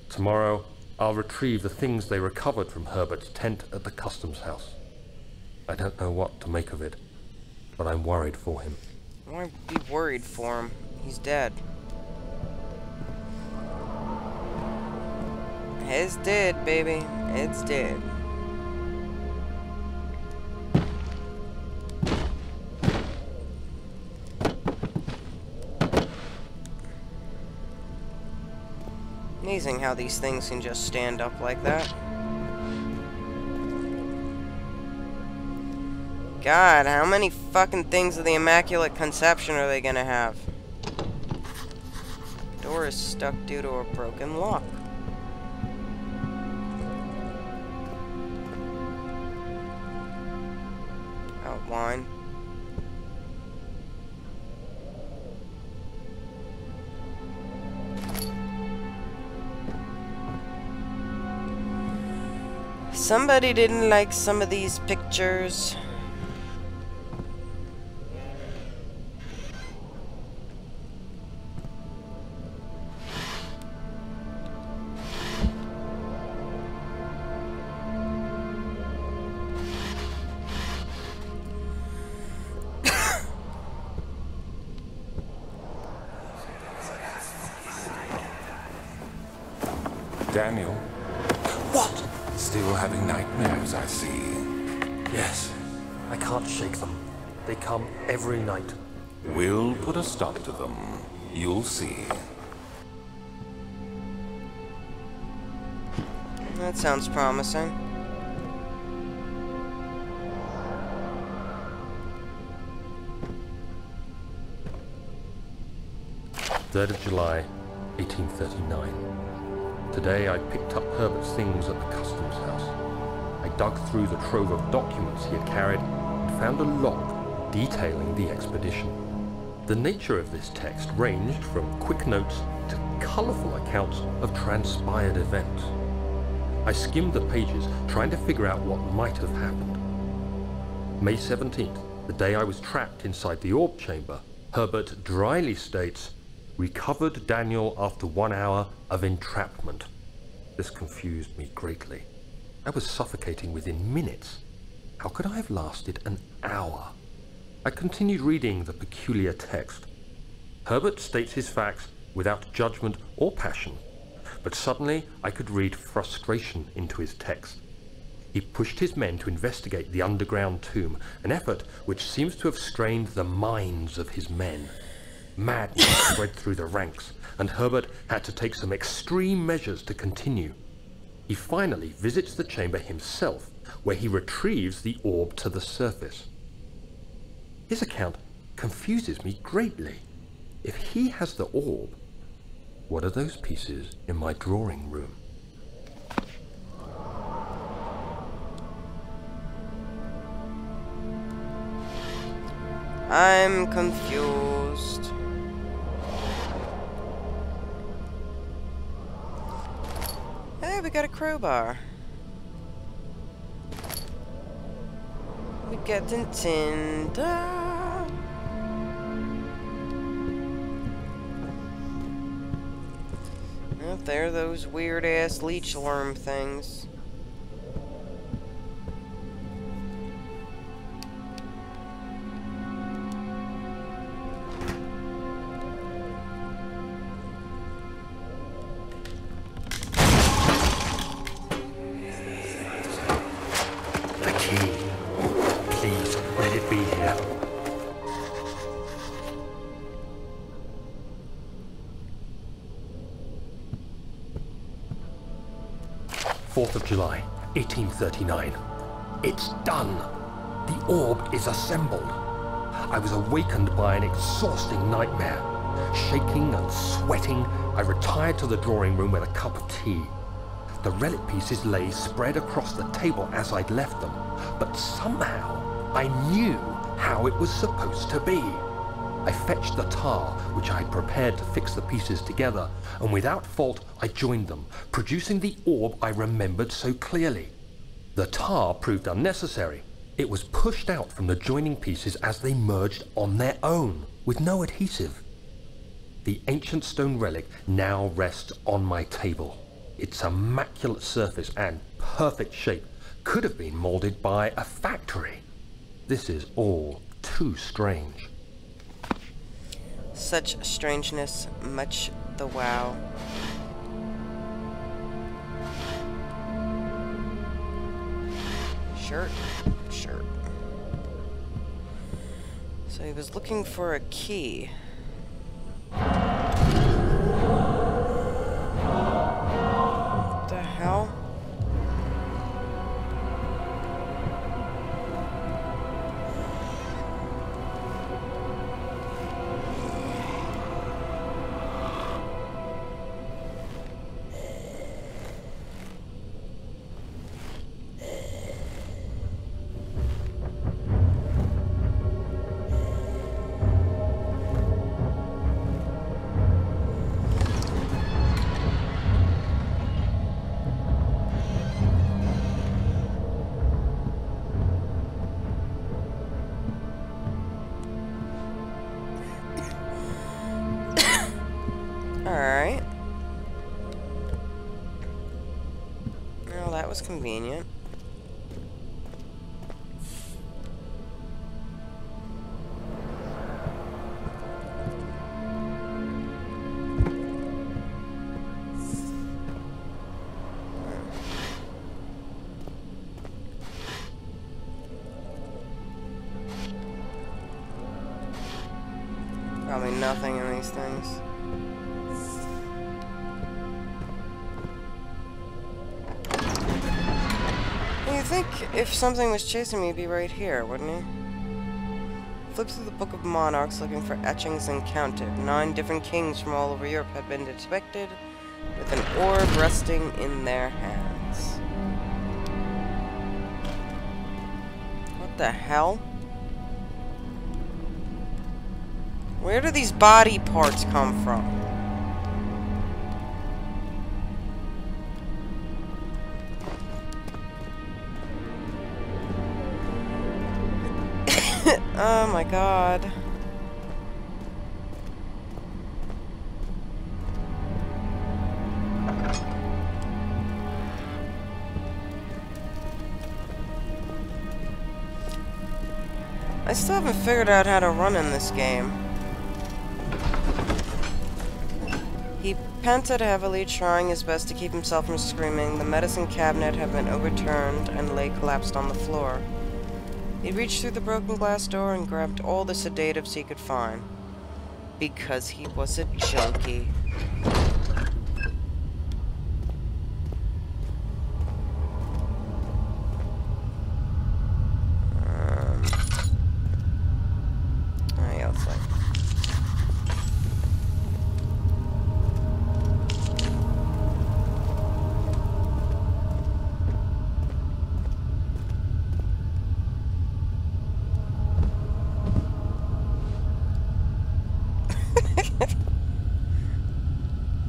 Tomorrow, I'll retrieve the things they recovered from Herbert's tent at the customs house. I don't know what to make of it, but I'm worried for him. Why be worried for him? He's dead. It's dead, baby. It's dead. Amazing how these things can just stand up like that. God, how many fucking things of the Immaculate Conception are they gonna have? Door is stuck due to a broken lock. Outline. Somebody didn't like some of these pictures. Daniel, What? still having nightmares, I see. Yes, I can't shake them. They come every night. We'll put a stop to them. You'll see. That sounds promising. Third of July, 1839. Today I picked up Herbert's things at the customs house. I dug through the trove of documents he had carried and found a log detailing the expedition. The nature of this text ranged from quick notes to colourful accounts of transpired events. I skimmed the pages, trying to figure out what might have happened. May 17th, the The day I was trapped inside the orb chamber, Herbert dryly states, "Recovered Daniel after 1 hour of entrapment." This confused me greatly. I was suffocating within minutes. How could I have lasted an hour? I continued reading the peculiar text. Herbert states his facts without judgment or passion, but suddenly I could read frustration into his text. He pushed his men to investigate the underground tomb, an effort which seems to have strained the minds of his men. Madness spread through the ranks, and Herbert had to take some extreme measures to continue. He finally visits the chamber himself, where he retrieves the orb to the surface. His account confuses me greatly. If he has the orb, what are those pieces in my drawing room? I'm confused. Hey, we got a crowbar. We got Nintendo. Well, there are those weird-ass leech worm things. Please, let it be here. 4th of July, 1839. It's done! The orb is assembled. I was awakened by an exhausting nightmare. Shaking and sweating, I retired to the drawing room with a cup of tea. The relic pieces lay spread across the table as I'd left them, but somehow I knew how it was supposed to be. I fetched the tar, which I had prepared to fix the pieces together, and without fault I joined them, producing the orb I remembered so clearly. The tar proved unnecessary. It was pushed out from the joining pieces as they merged on their own, with no adhesive. The ancient stone relic now rests on my table. Its immaculate surface and perfect shape could have been molded by a factory. This is all too strange. Such strangeness, much the wow. Shirt. So he was looking for a key. What the hell? Alright. Well, that was convenient. Probably nothing in these things. You'd think if something was chasing me, it'd be right here, wouldn't it? Flip through the Book of Monarchs looking for etchings and counted. 9 different kings from all over Europe had been depicted with an orb resting in their hands. What the hell? Where do these body parts come from? my god. I still haven't figured out how to run in this game. He panted heavily, trying his best to keep himself from screaming. The medicine cabinet had been overturned and lay collapsed on the floor. He reached through the broken glass door and grabbed all the sedatives he could find. Because he was a junkie. Yeah, let's like.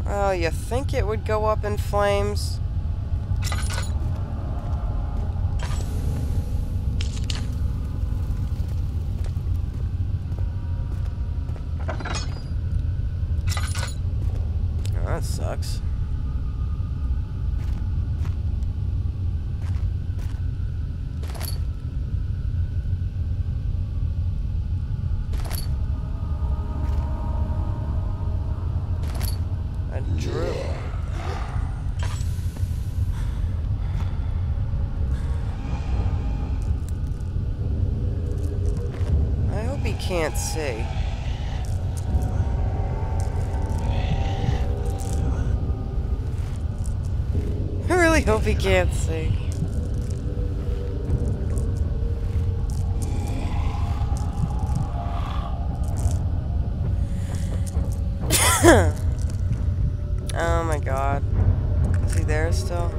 Well, you think it would go up in flames? Oh, that sucks. A drill. I hope he can't see. I really hope he can't see. Oh my god. Is he there still?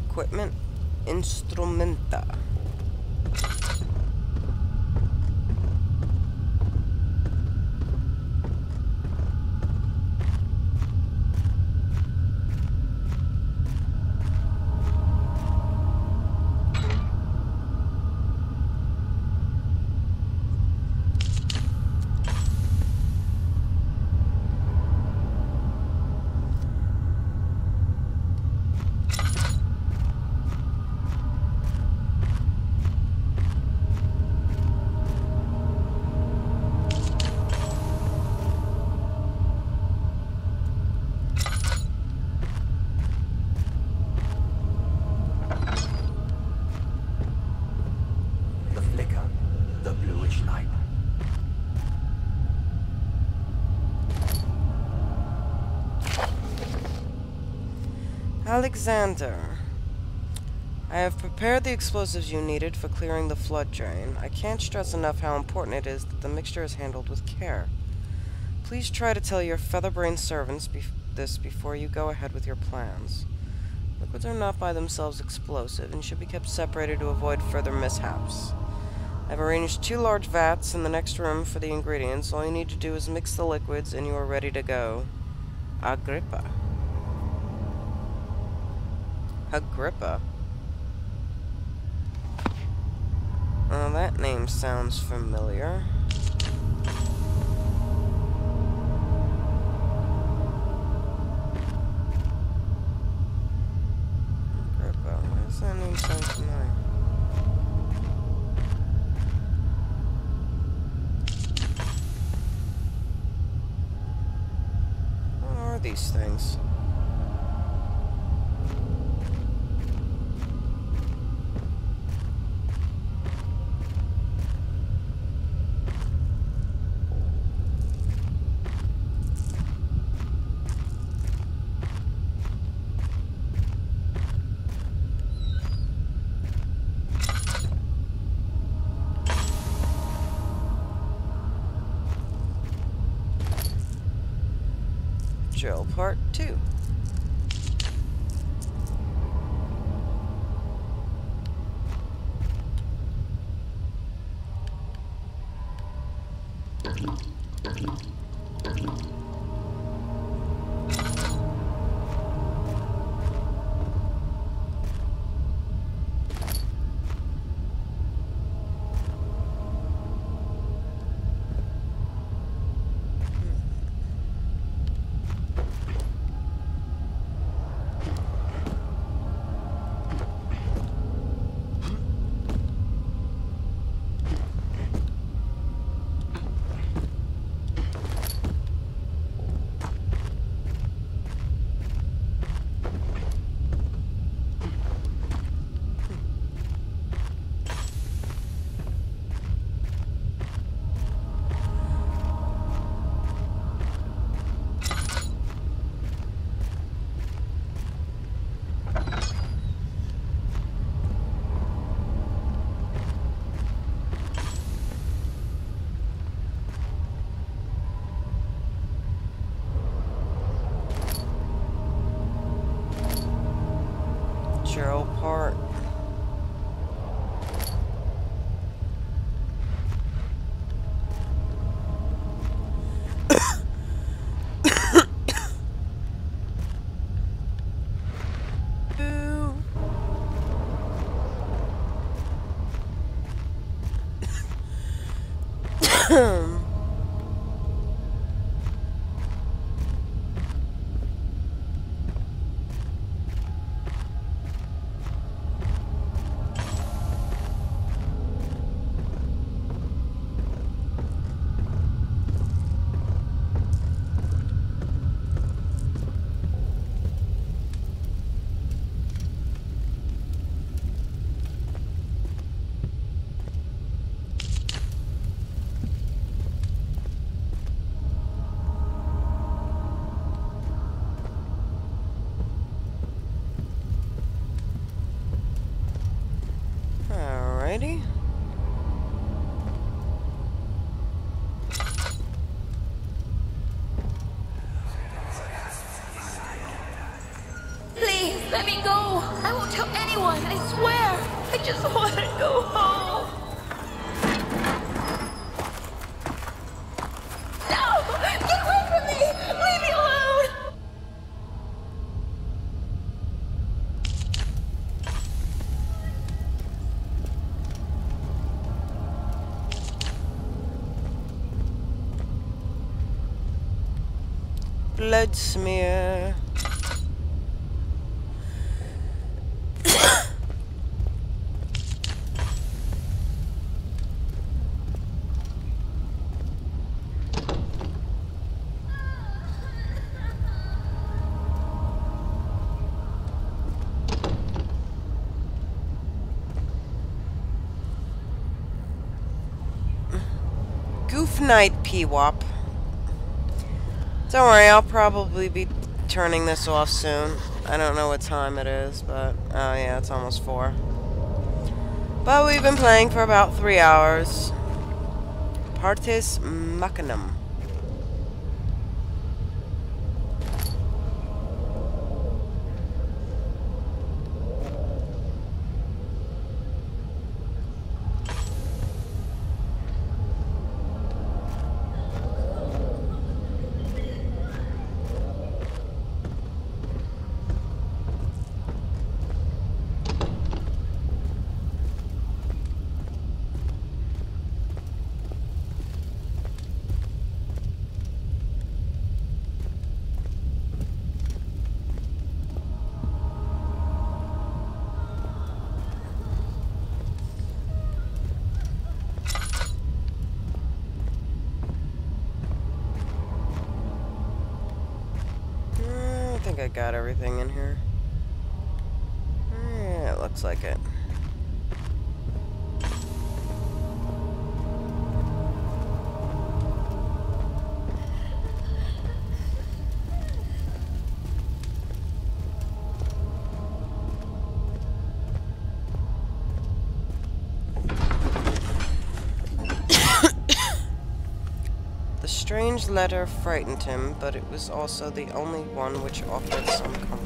Equipment. Instrumenta. The flicker, the bluish light. Alexander. I have prepared the explosives you needed for clearing the flood drain. I can't stress enough how important it is that the mixture is handled with care. Please try to tell your feather-brained servants this before you go ahead with your plans. Liquids are not by themselves explosive and should be kept separated to avoid further mishaps. I've arranged 2 large vats in the next room for the ingredients. All you need to do is mix the liquids and you are ready to go. Agrippa. Agrippa? Oh, that name sounds familiar. Grippo. Why does that name sound familiar? What are these things? Drill Part 2. Drill Part. Alrighty. Please, let me go. I won't tell anyone, I swear. I just want to go home. No! Get away from me! Leave me alone! Blood smear. Goof night, P-Wop. Don't worry, I'll probably be turning this off soon. I don't know what time it is, but... oh yeah, it's almost 4. But we've been playing for about 3 hours. Partis Machinum. got everything in here. Yeah, it looks like it. The strange letter frightened him, but it was also the only one which offered some comfort.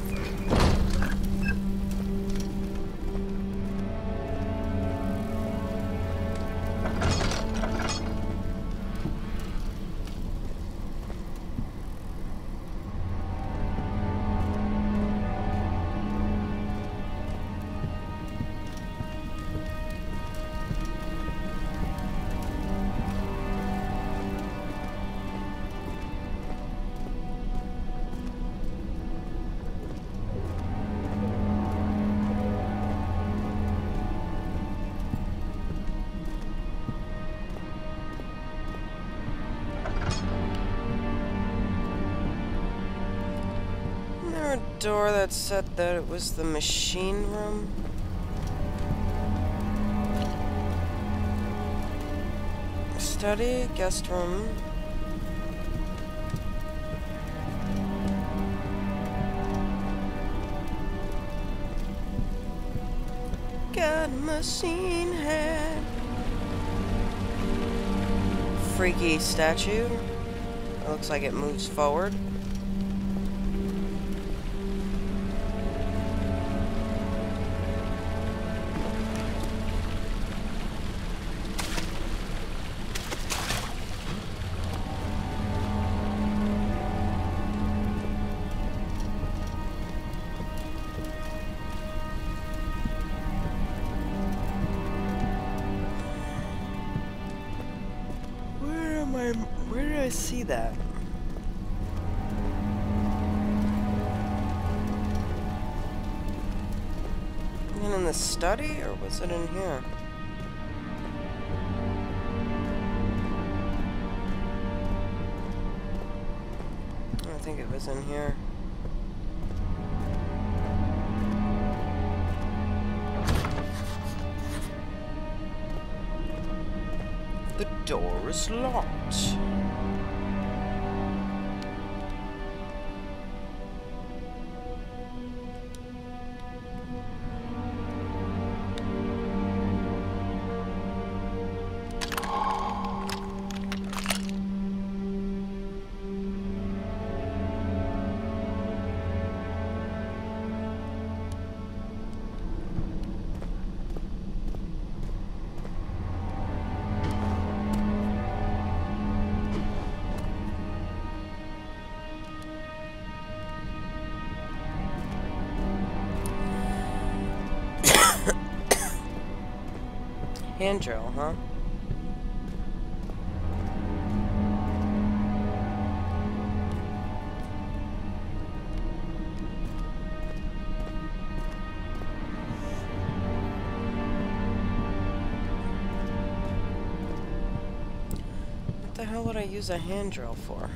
A door that said that it was the machine room. Study, guest room. Got a machine head. Freaky statue. It looks like it moves forward. Where did I see that? In the study, or was it in here? I think it was in here. The door is locked. Hand drill, huh? What the hell would I use a hand drill for?